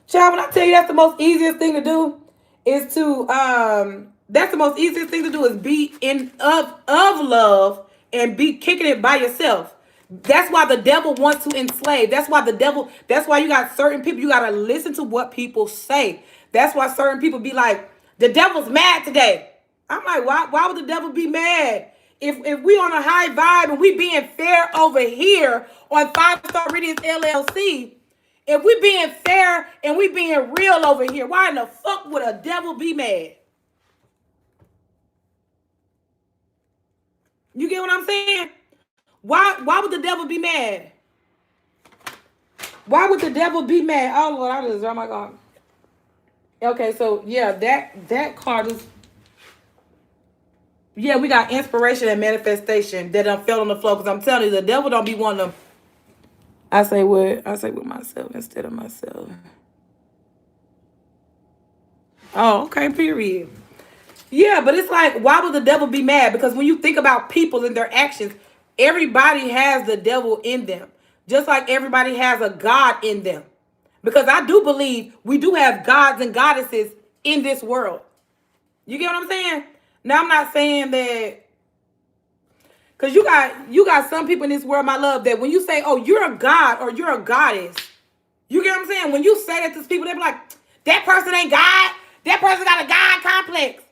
child, when I tell you that's the most easiest thing to do is to that's the most easiest thing to do is be in of love and be kicking it by yourself. That's why the devil wants to enslave. That's why you got certain people, you gotta listen to what people say. That's why certain people be like, the devil's mad today. I'm like, why would the devil be mad? If we on a high vibe and we being fair over here on 5 Star Radiance LLC, if we being fair and we being real over here, why in the fuck would a devil be mad? You get what I'm saying? Why would the devil be mad? Why would the devil be mad? Oh Lord, oh my God. Okay, so yeah, that card is, yeah, we got inspiration and manifestation that done fell on the floor. Because I'm telling you, the devil don't be wanting to. I say with myself instead of myself. Oh, okay, period. Yeah, but it's like, why would the devil be mad? Because when you think about people and their actions, everybody has the devil in them. Just like everybody has a God in them. Because I do believe we do have gods and goddesses in this world. You get what I'm saying? Now, I'm not saying that, because you got some people in this world, my love, that when you say, oh, you're a god or you're a goddess, you get what I'm saying? When you say that to people, they be like, that person ain't God. That person got a God complex.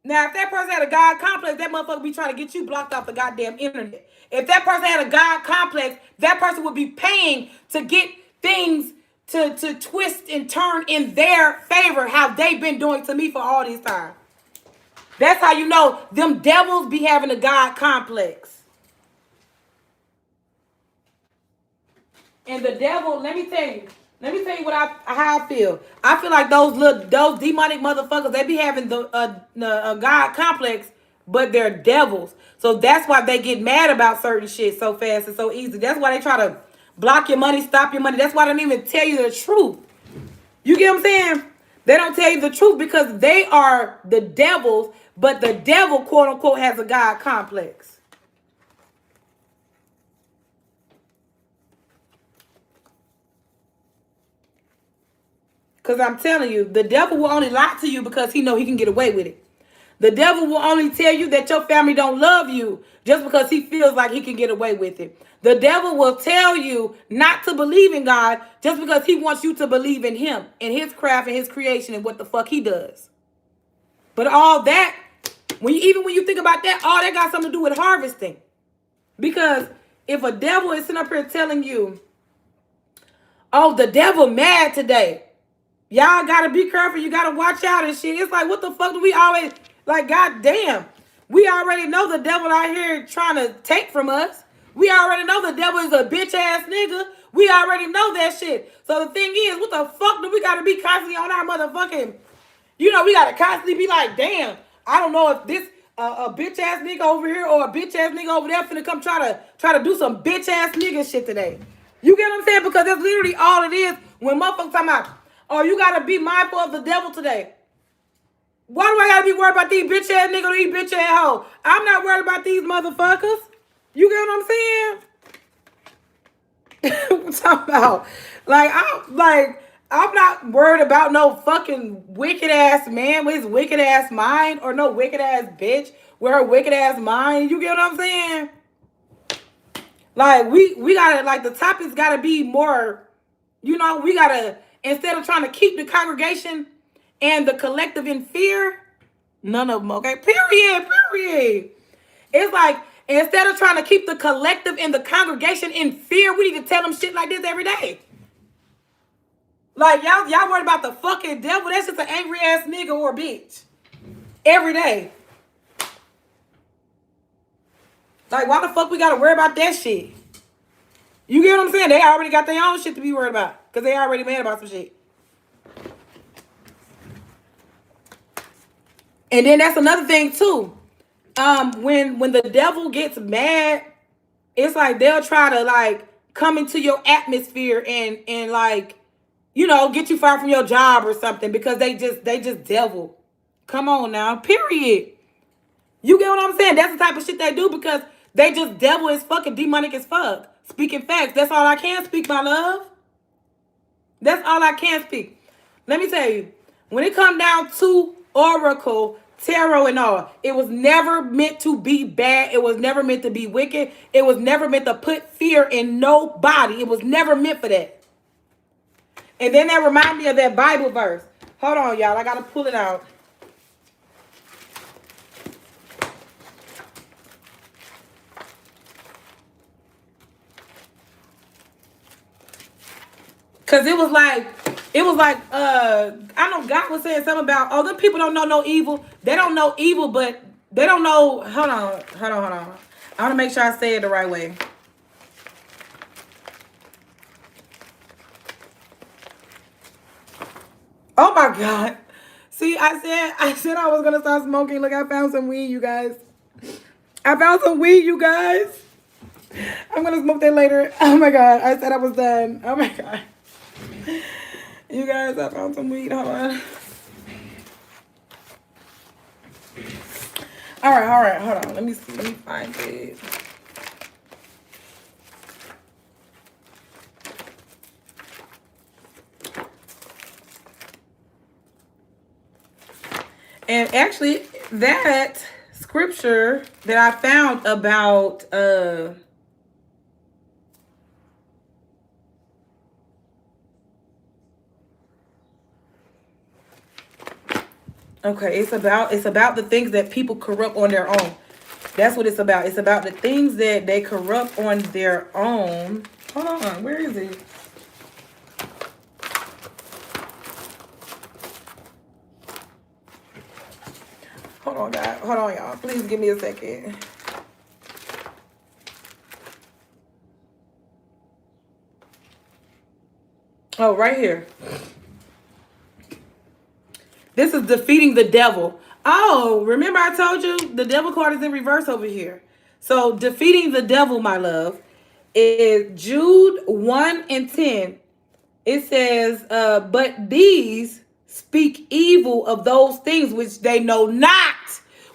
Now, if that person had a God complex, that motherfucker be trying to get you blocked off the goddamn internet. If that person had a God complex, that person would be paying to get things to twist and turn in their favor, how they've been doing to me for all this time. That's how you know them devils be having a God complex. And the devil, let me tell you how I feel. I feel like those demonic motherfuckers, they be having the God complex, but they're devils. So that's why they get mad about certain shit so fast and so easy. That's why they try to block your money, stop your money. That's why they don't even tell you the truth. You get what I'm saying? They don't tell you the truth because they are the devils, but the devil, quote unquote, has a God complex. Because I'm telling you, the devil will only lie to you because he know he can get away with it. The devil will only tell you that your family don't love you just because he feels like he can get away with it. The devil will tell you not to believe in God just because he wants you to believe in him and his craft and his creation and what the fuck he does. But all that, when you think about that, all that got something to do with harvesting. Because if a devil is sitting up here telling you, oh, the devil mad today, y'all gotta be careful, you gotta watch out and shit. It's like, what the fuck do we always, like, goddamn. We already know the devil out here trying to take from us. We already know the devil is a bitch ass nigga. We already know that shit. So the thing is, what the fuck do we gotta be constantly on our motherfucking, we gotta constantly be like, damn, I don't know if this a bitch ass nigga over here or a bitch ass nigga over there finna come try to do some bitch ass nigga shit today. You get what I'm saying? Because that's literally all it is when motherfuckers talking about, oh, you gotta be mindful of the devil today. Why do I gotta be worried about these bitch ass niggas or these bitch ass hoes? I'm not worried about these motherfuckers. You get what I'm saying? What I'm talking about? I'm not worried about no fucking wicked ass man with his wicked ass mind or no wicked ass bitch with her wicked ass mind. You get what I'm saying? Like, we gotta, like, the topics gotta be more, we gotta, instead of trying to keep the congregation and the collective in fear, none of them, okay? Period. It's like, instead of trying to keep the collective and the congregation in fear, we need to tell them shit like this every day. Like, y'all worried about the fucking devil. That's just an angry ass nigga or bitch. Every day. Like, why the fuck we gotta worry about that shit? You get what I'm saying? They already got their own shit to be worried about. Because they already mad about some shit. And then that's another thing too. when the devil gets mad, it's like they'll try to like come into your atmosphere and like, get you fired from your job or something because they just devil. Come on now, period. You get what I'm saying? That's the type of shit they do because they just devil as fucking demonic as fuck. Speaking facts. That's all I can speak, my love. That's all I can speak. Let me tell you, when it come down to Oracle, tarot, and all, it was never meant to be bad. It was never meant to be wicked. It was never meant to put fear in nobody. It was never meant for that. And then that remind me of that Bible verse. Hold on, y'all. I got to pull it out. Cause it was like, I know God was saying something about, oh, them people don't know no evil. They don't know evil, but they don't know. Hold on. I want to make sure I say it the right way. Oh my God. See, I said I was gonna stop smoking. Look, I found some weed, you guys. I'm gonna smoke that later. Oh my God. I said I was done. Oh my God. You guys, I found some weed. Hold on. All right. Hold on. Let me see. Let me find it. And actually, that scripture that I found about okay, it's about the things that people corrupt on their own. That's what it's about. It's about the things that they corrupt on their own. Hold on, where is it? Hold on, guys. Hold on, y'all. Please give me a second. Oh, right here. This is defeating the devil. Oh, remember I told you the devil card is in reverse over here. So defeating the devil, my love, is Jude 1 and 10. It says, but these speak evil of those things which they know not.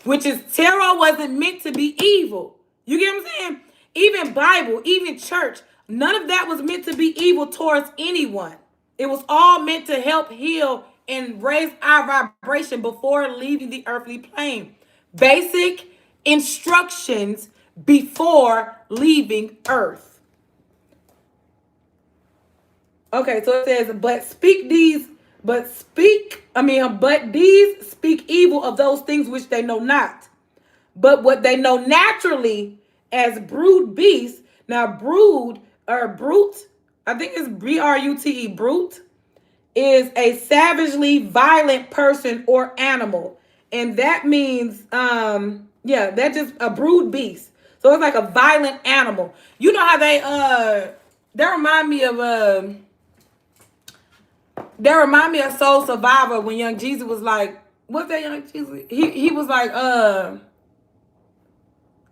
Which is, tarot wasn't meant to be evil. You get what I'm saying? Even Bible, even church, none of that was meant to be evil towards anyone. It was all meant to help heal and raise our vibration before leaving the earthly plane. Basic instructions before leaving earth. Okay, so it says, but these speak evil of those things which they know not. But what they know naturally as brood beasts. Now, brood or brute, I think it's brute, brute, is a savagely violent person or animal. And that means, that's just a brood beast. So it's like a violent animal. You know how they remind me of Soul Survivor when Young Jesus was like, what's that Young Jesus? He was like,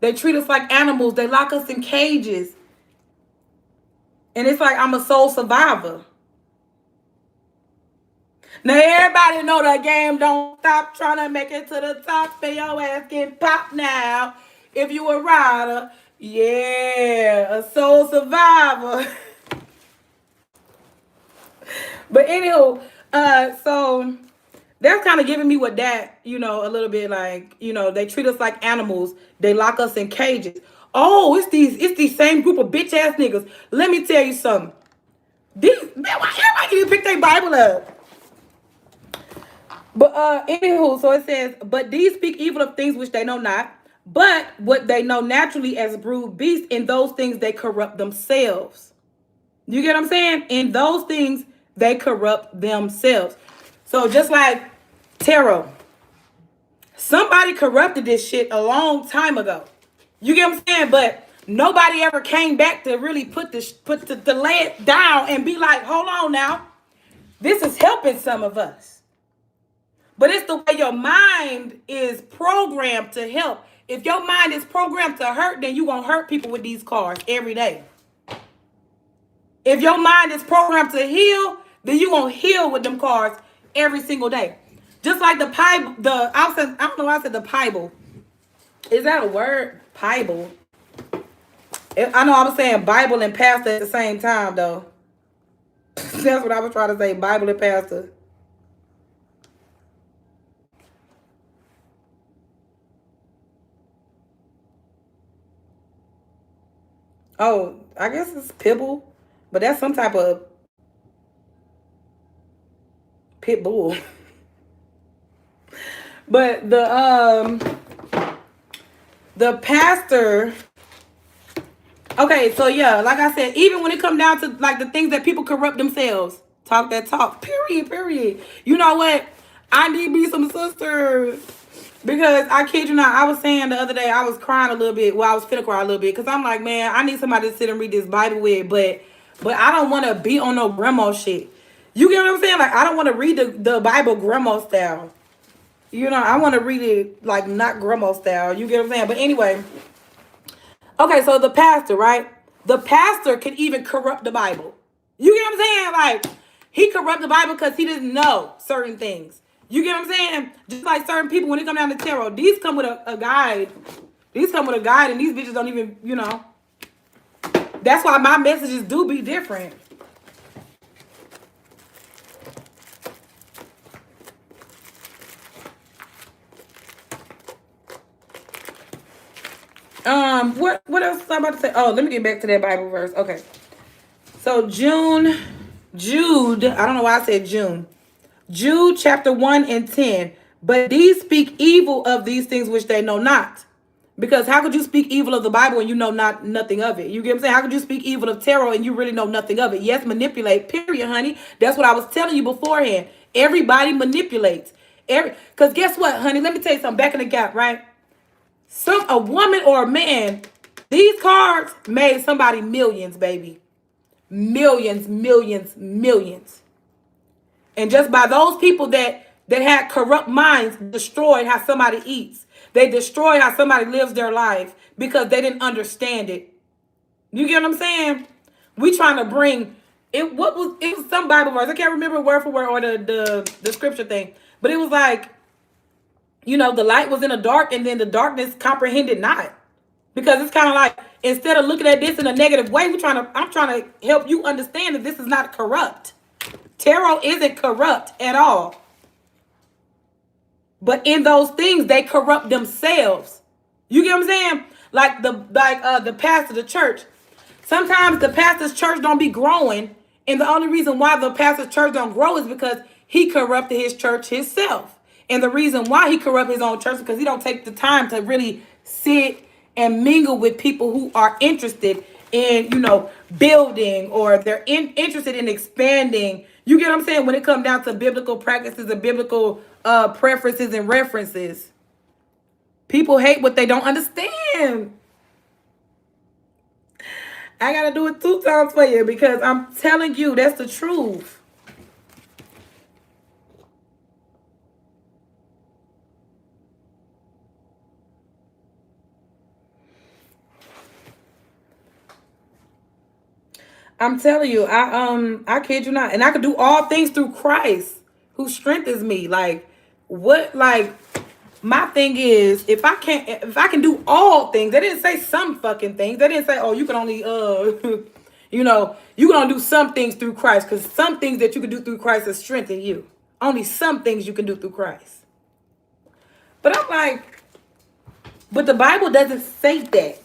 they treat us like animals. They lock us in cages. And it's like, I'm a soul survivor. Now, everybody know the game don't stop trying to make it to the top. And your ass getting popped now. If you a rider, yeah, a soul survivor. But anywho, so they're kind of giving me what that, a little bit like, they treat us like animals. They lock us in cages. Oh, it's these same group of bitch ass niggas. Let me tell you something. Why everybody need to pick their Bible up? But anywho, so it says, but these speak evil of things which they know not, but what they know naturally as brood beasts, in those things they corrupt themselves. You get what I'm saying? In those things they corrupt themselves. So just like tarot, somebody corrupted this shit a long time ago. You get what I'm saying? But nobody ever came back to really to lay it down and be like, hold on now, this is helping some of us. But it's the way your mind is programmed to help. If your mind is programmed to hurt, then you're going to hurt people with these cards every day. If your mind is programmed to heal, then you're going to heal with them cards every single day. Just like the Bible, I don't know why I said the Bible. Is that a word? Bible. I know I was saying Bible and pastor at the same time, though. That's what I was trying to say, Bible and pastor. Oh, I guess it's Pibble, but that's some type of pit bull. But the pastor. Okay, so yeah, like I said, even when it comes down to like the things that people corrupt themselves, talk that talk. Period. You know what? I need me some sisters. Because I kid you not, I was saying the other day, I was crying a little bit. Well, I was finna cry a little bit. Because I'm like, man, I need somebody to sit and read this Bible with. But I don't want to be on no grandma shit. You get what I'm saying? Like, I don't want to read the Bible grandma style. You know, I want to read it like not grandma style. You get what I'm saying? But anyway. Okay, so the pastor, right? The pastor can even corrupt the Bible. You get what I'm saying? Like, he corrupt the Bible because he didn't know certain things. You get what I'm saying? Just like certain people, when they come down to tarot, these come with a guide. These come with a guide, and these bitches don't even, you know. That's why my messages do be different. What else was I about to say? Oh, let me get back to that Bible verse. Okay. So Jude, I don't know why I said June. Jude chapter 1 and 10. But these speak evil of these things which they know not. Because how could you speak evil of the Bible and you know nothing of it? You get what I'm saying? How could you speak evil of tarot and you really know nothing of it? Yes, manipulate, period, honey. That's what I was telling you beforehand. Everybody manipulates. Because guess what, honey? Let me tell you something. Back in the gap, right? A woman or a man, these cards made somebody millions, baby. Millions. And just by those people that had corrupt minds, destroyed how somebody eats. They destroyed how somebody lives their life because they didn't understand it. You get what I'm saying? We trying to bring it. It was some Bible verse. I can't remember word for word or the scripture thing, but it was like, you know, the light was in the dark, and then the darkness comprehended not. Because it's kind of like, instead of looking at this in a negative way, I'm trying to help you understand that this is not corrupt. Tarot isn't corrupt at all. But in those things, they corrupt themselves. You get what I'm saying? Like the pastor, the church. Sometimes the pastor's church don't be growing, and the only reason why the pastor's church don't grow is because he corrupted his church himself. And the reason why he corrupted his own church is because he don't take the time to really sit and mingle with people who are interested in, you know, building, or they're interested in expanding. You get what I'm saying? When it comes down to biblical practices and biblical preferences and references. People hate what they don't understand. I got to do it 2 times for you because I'm telling you, that's the truth. I'm telling you, I kid you not. And I can do all things through Christ who strengthens me. Like, what, like, my thing is, if I can do all things, they didn't say some fucking things. They didn't say, oh, you can only, you know, you can only do some things through Christ, because some things that you can do through Christ is strengthen you. Only some things you can do through Christ. But I'm like, but the Bible doesn't say that.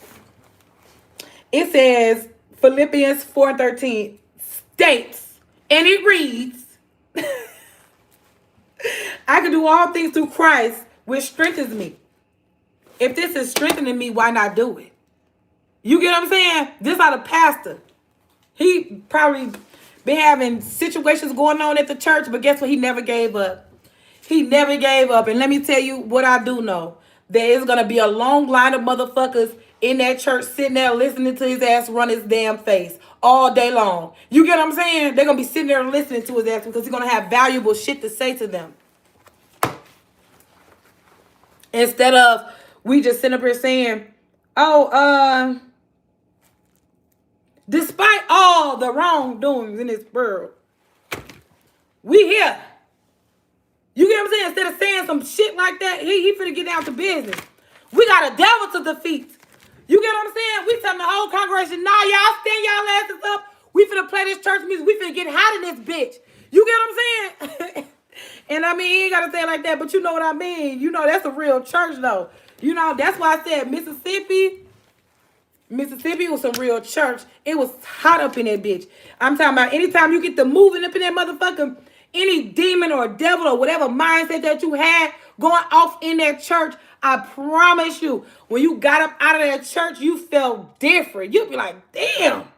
It says, Philippians 4:13 states, and it reads, I can do all things through Christ, which strengthens me. If this is strengthening me, why not do it? You get what I'm saying? This not a pastor. He probably been having situations going on at the church, but guess what? He never gave up. He never gave up. And let me tell you what I do know. There is going to be a long line of motherfuckers in that church sitting there listening to his ass run his damn face all day long. You get what I'm saying? They're going to be sitting there listening to his ass because he's going to have valuable shit to say to them. Instead of we just sit up here saying, oh, despite all the wrongdoings in this world, we here. You get what I'm saying? Instead of saying some shit like that, he finna get down to business. We got a devil to defeat. You get what I'm saying? We telling the whole congregation, nah, y'all stand y'all asses up. We finna play this church music. We finna get hot in this bitch. You get what I'm saying? And I mean, he ain't gotta say it like that, but you know what I mean. You know, that's a real church though. You know, that's why I said Mississippi was some real church. It was hot up in that bitch. I'm talking about anytime you get to moving up in that motherfucker, any demon or devil or whatever mindset that you had going off in that church, I promise you, when you got up out of that church, you felt different. You'd be like, damn,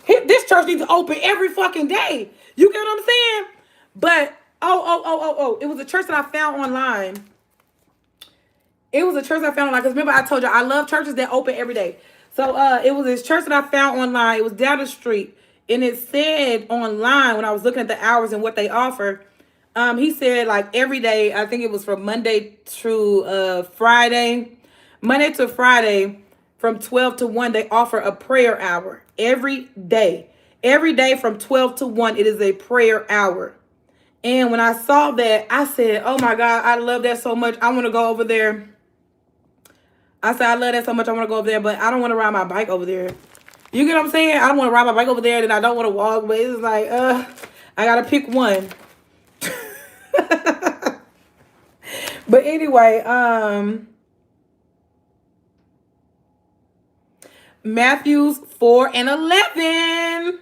this church needs to open every fucking day. You get what I'm saying? But, it was a church that I found online. Because remember I told you, I love churches that open every day. So it was this church that I found online. It was down the street. And it said online, when I was looking at the hours and what they offer, he said like every day, I think it was from Monday to Friday. Monday to Friday from 12 to 1, they offer a prayer hour every day. Every day from 12 to 1, it is a prayer hour. And when I saw that, I said, oh my God, I love that so much. I want to go over there. I said, I love that so much. I want to go over there, but I don't want to ride my bike over there. You get what I'm saying? I don't want to ride my bike over there, and I don't want to walk, but it's like, I got to pick one. But anyway, Matthews 4:11.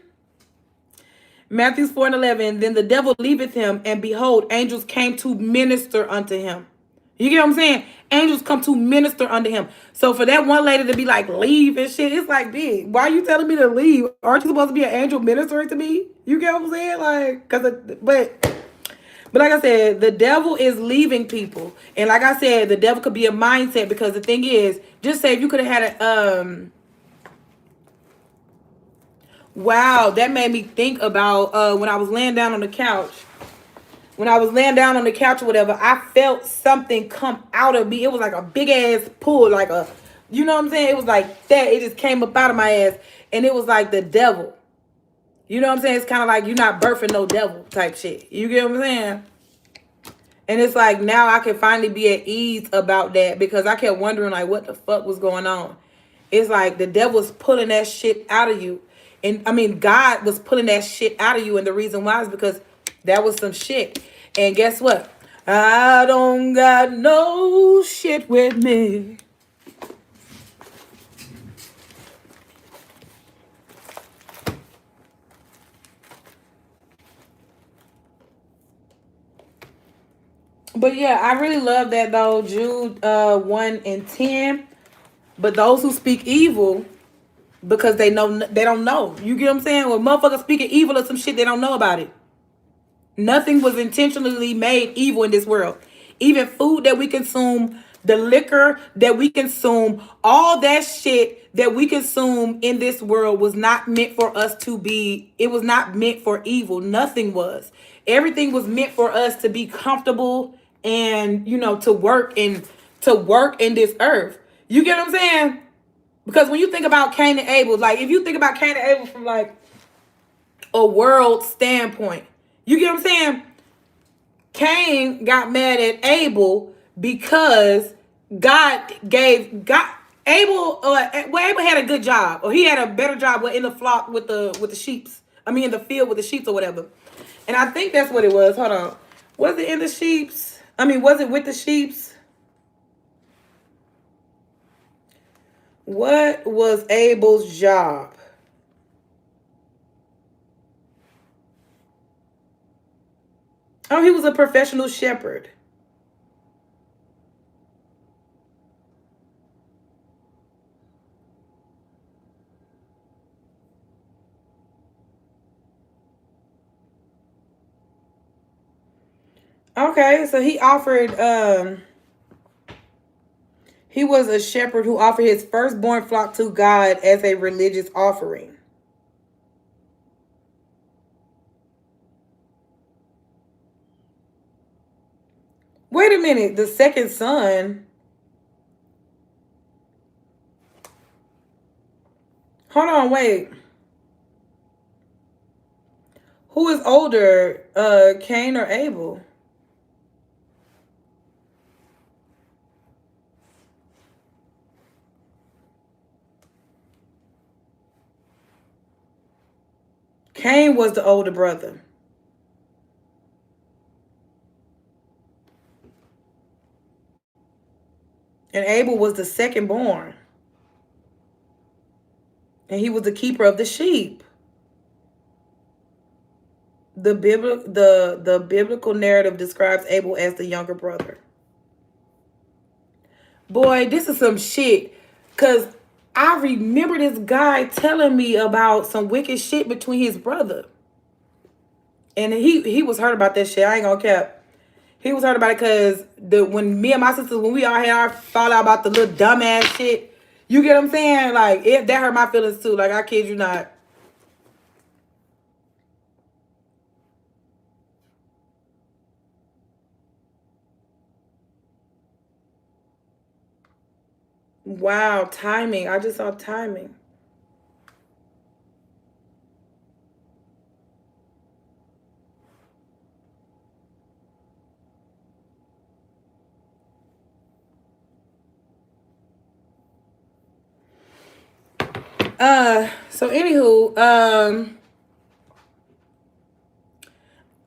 Matthews 4:11. Then the devil leaveth him, and behold, angels came to minister unto him. You get what I'm saying? Angels come to minister unto him. So for that one lady to be like, leave and shit, it's like, big. Why are you telling me to leave? Aren't you supposed to be an angel ministering to me? You get what I'm saying? Like, but like I said, the devil is leaving people. And like I said, the devil could be a mindset, because the thing is, just say if you could have had a, wow, that made me think about when I was laying down on the couch. When I was laying down on the couch or whatever, I felt something come out of me. It was like a big ass pull, like a, you know what I'm saying? It was like that. It just came up out of my ass. And it was like the devil. You know what I'm saying? It's kind of like you're not birthing no devil type shit. You get what I'm saying? And it's like now I can finally be at ease about that, because I kept wondering like what the fuck was going on. It's like the devil's pulling that shit out of you. And I mean, God was pulling that shit out of you. And the reason why is because that was some shit. And guess what? I don't got no shit with me. But yeah, I really love that though. Jude 1:10. But those who speak evil, because they don't know. You get what I'm saying? When motherfuckers speaking evil of some shit, they don't know about it. Nothing was intentionally made evil in this world. Even food that we consume, the liquor that we consume, all that shit that we consume in this world was not meant for us to be, it was not meant for evil. Nothing was. Everything was meant for us to be comfortable and, you know, to work in this earth. You get what I'm saying? Because when you think about Cain and Abel, like if you think about Cain and Abel from like a world standpoint, you get what I'm saying? Cain got mad at Abel because Abel Abel had a good job, or he had a better job in the flock with the sheeps. I mean in the field with the sheep or whatever. And I think that's what it was. Hold on. Was it in the sheeps? I mean, was it with the sheeps? What was Abel's job? Oh, he was a professional shepherd. Okay, so he was a shepherd who offered his firstborn flock to God as a religious offering. Wait a minute, the second son. Hold on, wait. Who is older, Cain or Abel? Cain was the older brother. And Abel was the second born. And he was the keeper of the sheep. The biblical narrative describes Abel as the younger brother. Boy, this is some shit. Cause I remember this guy telling me about some wicked shit between his brother. And he was hurt about that shit. I ain't gonna cap. He was hurt about it because when me and my sisters, when we all had our fallout about the little dumbass shit, you get what I'm saying? Like, that hurt my feelings too. Like, I kid you not. Wow, timing. I just saw timing. So anywho,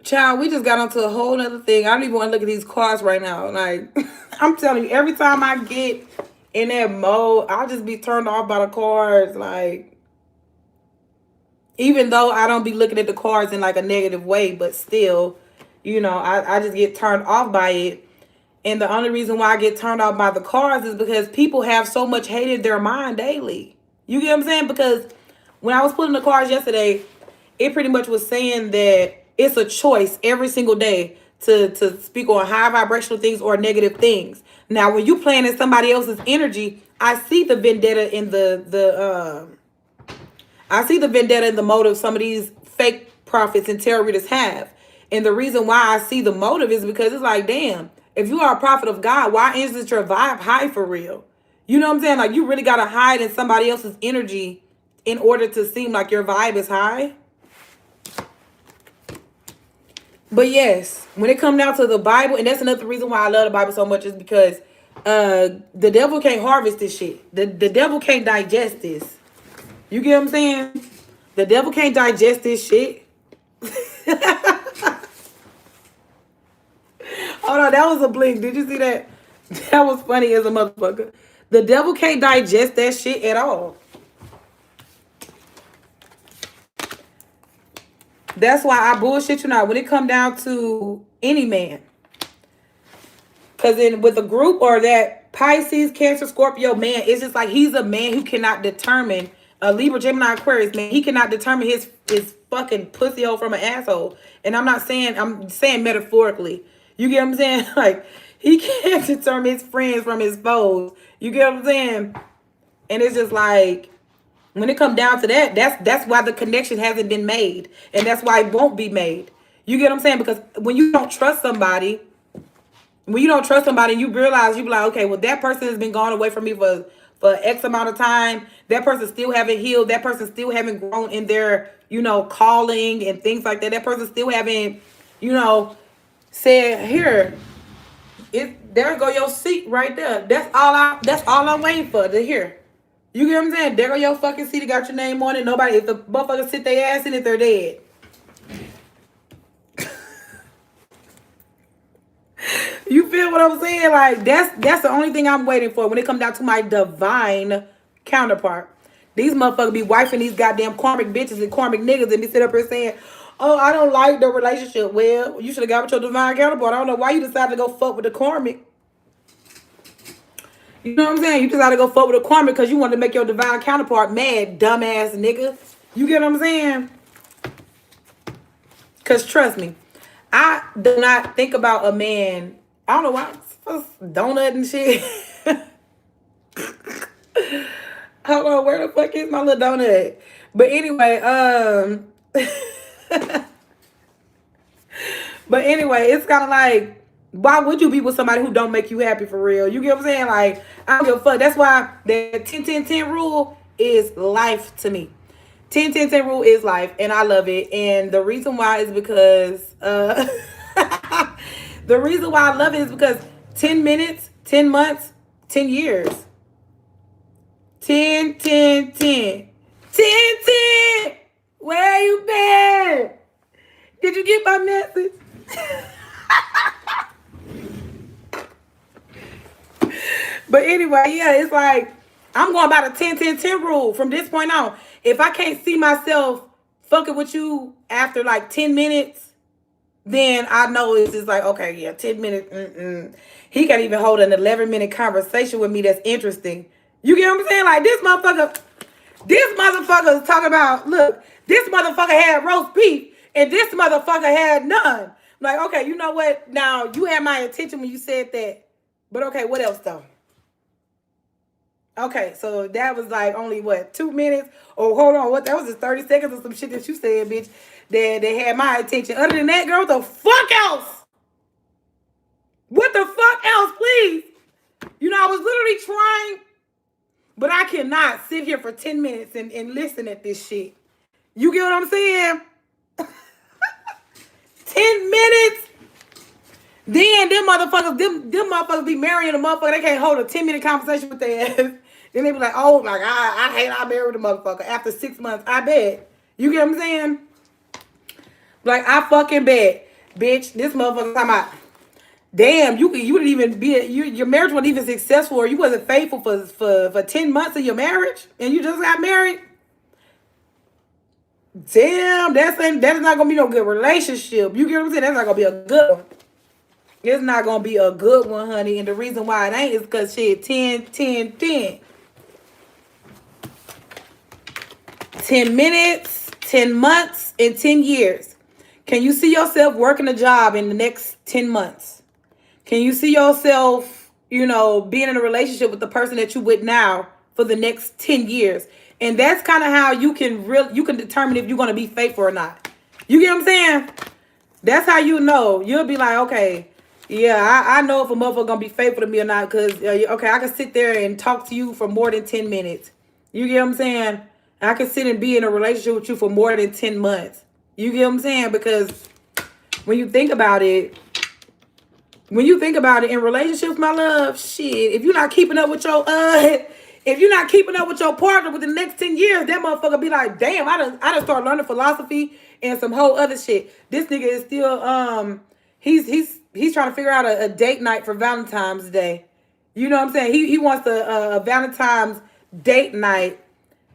child, we just got onto a whole nother thing. I don't even want to look at these cards right now. Like, I'm telling you, every time I get in that mode, I'll just be turned off by the cards. Like, even though I don't be looking at the cards in like a negative way, but still, I just get turned off by it. And the only reason why I get turned off by the cards is because people have so much hate in their mind daily. You get what I'm saying? Because when I was pulling the cards yesterday, it pretty much was saying that it's a choice every single day to speak on high vibrational things or negative things. Now, when you playing in somebody else's energy, I see the vendetta in I see the vendetta in the motive some of these fake prophets and tarot readers have. And the reason why I see the motive is because it's like, damn, if you are a prophet of God, why isn't your vibe high for real? You know what I'm saying? Like, you really got to hide in somebody else's energy in order to seem like your vibe is high. But yes, when it comes down to the Bible, and that's another reason why I love the Bible so much, is because the devil can't harvest this shit. The devil can't digest this. You get what I'm saying? The devil can't digest this shit. Hold on, that was a blink. Did you see that? That was funny as a motherfucker. The devil can't digest that shit at all. That's why I bullshit you now when it come down to any man. Because then with a group or that Pisces, Cancer, Scorpio man, it's just like he's a man who cannot determine, a Libra, Gemini, Aquarius man, he cannot determine his fucking pussy hole from an asshole. And I'm saying metaphorically. You get what I'm saying? Like, he can't determine his friends from his foes. You get what I'm saying? And it's just like, when it comes down to that, that's why the connection hasn't been made. And that's why it won't be made. You get what I'm saying? Because when you don't trust somebody, and you realize, you be like, okay, well, that person has been gone away from me for X amount of time. That person still haven't healed. That person still haven't grown in their, calling and things like that. That person still haven't, said, here, there go your seat right there. That's all I'm waiting for to hear. You get what I'm saying? There go your fucking seat. Got your name on it. Nobody, if the motherfuckers sit their ass in it, they're dead. You feel what I'm saying? Like, that's the only thing I'm waiting for when it comes down to my divine counterpart. These motherfuckers be wifing these goddamn karmic bitches and karmic niggas and be sitting up here saying, oh, I don't like the relationship. Well, you should have got with your divine counterpart. I don't know why you decided to go fuck with the karmic. You know what I'm saying? You decided to go fuck with the karmic because you wanted to make your divine counterpart mad, dumbass nigga. You get what I'm saying? Because trust me, I do not think about a man. I don't know why. Donut and shit. Hold on, where the fuck is my little donut? But anyway, but anyway, it's kind of like, why would you be with somebody who don't make you happy for real? You get what I'm saying? Like, I don't give a fuck. That's why the 10-10-10 rule, is life to me. 10-10-10 rule is life, and I love it. And the reason why is because the reason why I love it is because 10 minutes, 10 months, 10 years. 10, 10, 10. 10, 10. Where you been? Did you get my message? But anyway, yeah, it's like I'm going by the 10-10-10 rule from this point on. If I can't see myself fucking with you after like 10 minutes, then I know it's just like, okay, yeah, 10 minutes. He can't even hold an 11-minute conversation with me that's interesting. You get what I'm saying? Like this motherfucker is talking about, look, this motherfucker had roast beef and this motherfucker had none. I'm like, okay, you know what? Now, you had my attention when you said that. But okay, what else though? Okay, so that was like only what, 2 minutes? Oh, hold on, what? That was just 30 seconds or some shit that you said, bitch. That they had my attention. Other than that, girl, what the fuck else? What the fuck else, please? You know, I was literally trying, but I cannot sit here for 10 minutes and listen at this shit. You get what I'm saying? 10 minutes? Then them motherfuckers be marrying a motherfucker. They can't hold a 10-minute conversation with their ass. Then they be like, oh, like, I hate I married a motherfucker after 6 months. I bet. You get what I'm saying? Like, I fucking bet. Bitch, this motherfucker talking about, damn, you didn't even be, your marriage wasn't even successful, or you wasn't faithful for 10 months of your marriage, and you just got married? Damn, that is not going to be no good relationship. You get what I'm saying? That's not going to be a good one. It's not going to be a good one, honey. And the reason why it ain't is because shit, 10, 10, 10. 10 minutes, 10 months, and 10 years. Can you see yourself working a job in the next 10 months? Can you see yourself, you know, being in a relationship with the person that you with now for the next 10 years? And that's kind of how you can determine if you're going to be faithful or not. You get what I'm saying? That's how you know. You'll be like, okay, yeah, I know if a motherfucker gonna be faithful to me or not, because, okay, I can sit there and talk to you for more than 10 minutes. You get what I'm saying? I can sit and be in a relationship with you for more than 10 months. You get what I'm saying? Because when you think about it in relationships, my love, shit, if you're not keeping up with your partner within the next 10 years, that motherfucker be like, damn, I done start learning philosophy and some whole other shit. This nigga is still, he's trying to figure out a date night for Valentine's Day. You know what I'm saying? He wants a Valentine's date night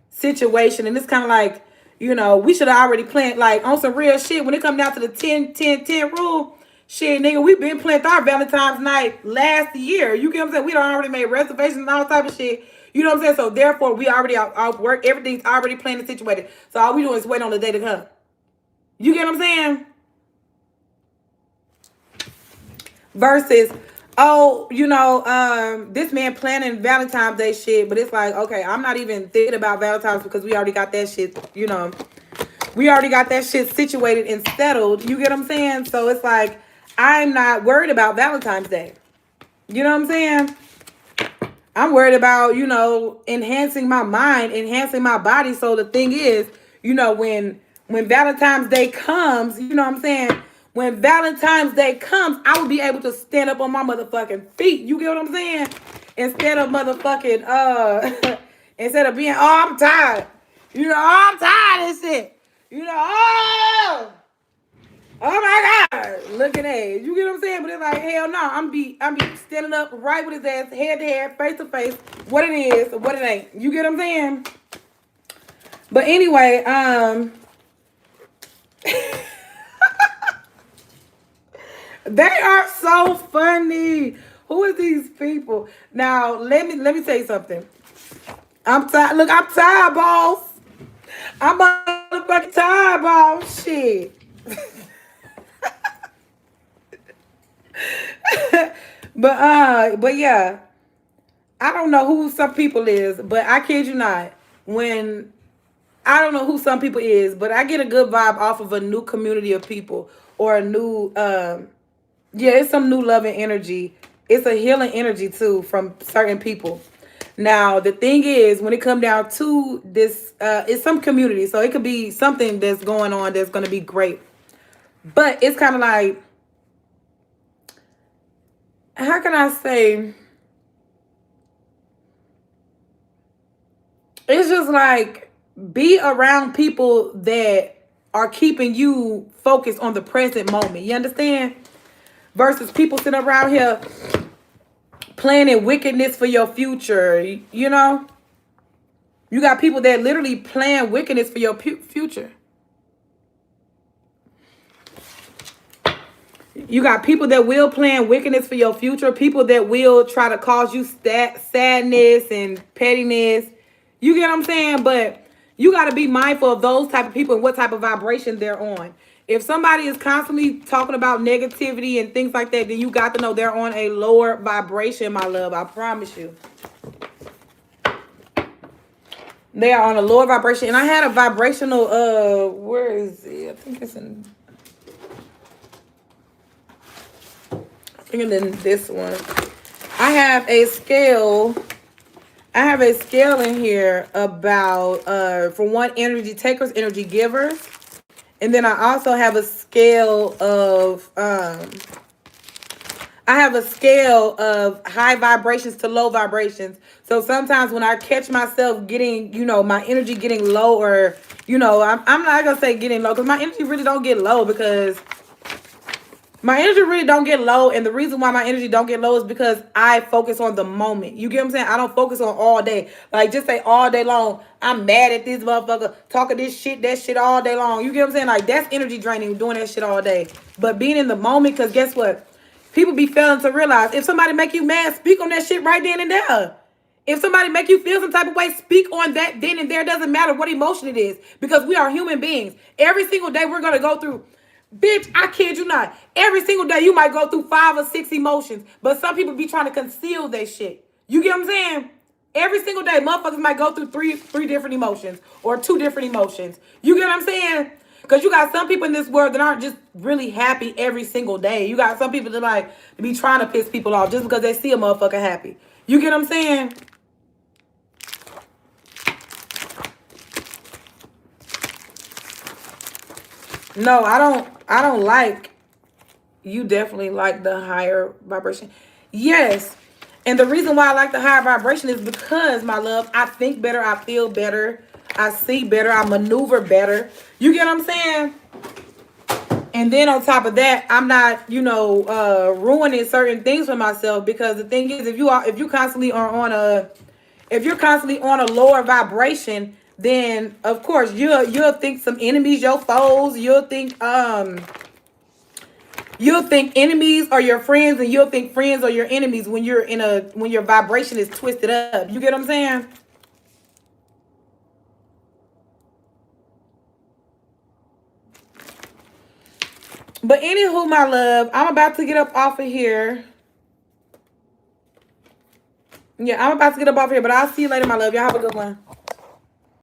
situation. And it's kind of like, you know, we should have already planned, like, on some real shit. When it comes down to the 10-10-10 rule, shit, nigga, we been planning our Valentine's night last year. You get what I'm saying? We done already made reservations and all type of shit. You know what I'm saying? So, therefore, we already out work. Everything's already planned and situated. So, all we doing is wait on the day to come. You get what I'm saying? Versus, oh, you know, this man planning Valentine's Day shit, but it's like, okay, I'm not even thinking about Valentine's because we already got that shit, you know. We already got that shit situated and settled. You get what I'm saying? So it's like, I'm not worried about Valentine's Day. You know what I'm saying? I'm worried about, you know, enhancing my mind, enhancing my body. So the thing is, you know, when Valentine's Day comes, you know what I'm saying? When Valentine's Day comes, I will be able to stand up on my motherfucking feet. You get what I'm saying? Instead of motherfucking, instead of being, oh, I'm tired. You know, oh, I'm tired of this shit. You know, oh my God, look at that. You get what I'm saying? But it's like, hell no, I'm be standing up right with his ass, head to head, face to face, what it is, what it ain't. You get what I'm saying? But anyway, they are so funny. Who is these people? Now, let me tell you something. I'm tired. Look, I'm tired, boss. I'm motherfucking tired, boss. Shit. But yeah. I don't know who some people is, but I kid you not. When I don't know who some people is, but I get a good vibe off of a new community of people or a new it's some new loving energy. It's a healing energy too from certain people. Now, the thing is, when it come down to this, it's some community. So it could be something that's going on that's going to be great. But it's kind of like, how can I say? It's just like, be around people that are keeping you focused on the present moment. You understand? Versus people sitting around here planning wickedness for your future. You know? You got people that literally plan wickedness for your future. You got people that will plan wickedness for your future. People that will try to cause you sadness and pettiness. You get what I'm saying? But you got to be mindful of those type of people and what type of vibration they're on. If somebody is constantly talking about negativity and things like that, then you got to know they're on a lower vibration, my love. I promise you. They are on a lower vibration. And I had a vibrational, where is it? I think it's in this one. I have a scale. I have a scale in here about for one, energy takers, energy givers. And then I also have a scale of high vibrations to low vibrations. So sometimes when I catch myself getting, my energy getting low, or, I'm not going to say getting low, because my energy really don't get low, because my energy really don't get low. And the reason why my energy don't get low is because I focus on the moment. You get what I'm saying? I don't focus on all day. Like, just say all day long, I'm mad at this motherfucker, talking this shit, that shit all day long. You get what I'm saying? Like, that's energy draining, doing that shit all day. But being in the moment, because guess what? People be failing to realize, if somebody make you mad, speak on that shit right then and there. If somebody make you feel some type of way, speak on that then and there. Doesn't matter what emotion it is, because we are human beings. Every single day we're going to go through. Bitch, I kid you not. Every single day you might go through 5 or 6 emotions. But some people be trying to conceal their shit. You get what I'm saying? Every single day, motherfuckers might go through three different emotions or 2 different emotions. You get what I'm saying? Because you got some people in this world that aren't just really happy every single day. You got some people that like to be trying to piss people off just because they see a motherfucker happy. You get what I'm saying? No, I don't like. You definitely like the higher vibration. Yes. And the reason why I like the higher vibration is because, my love, I think better, I feel better, I see better, I maneuver better. You get what I'm saying? And then on top of that, I'm not, ruining certain things for myself, because the thing is, if you constantly are on a lower vibration, then of course you'll think some enemies, your foes, you'll think enemies are your friends, and you'll think friends are your enemies when your vibration is twisted up. You get what I'm saying? But anywho, my love, I'm about to get up off of here. Yeah, I'm about to get up off here, but I'll see you later, my love. Y'all have a good one.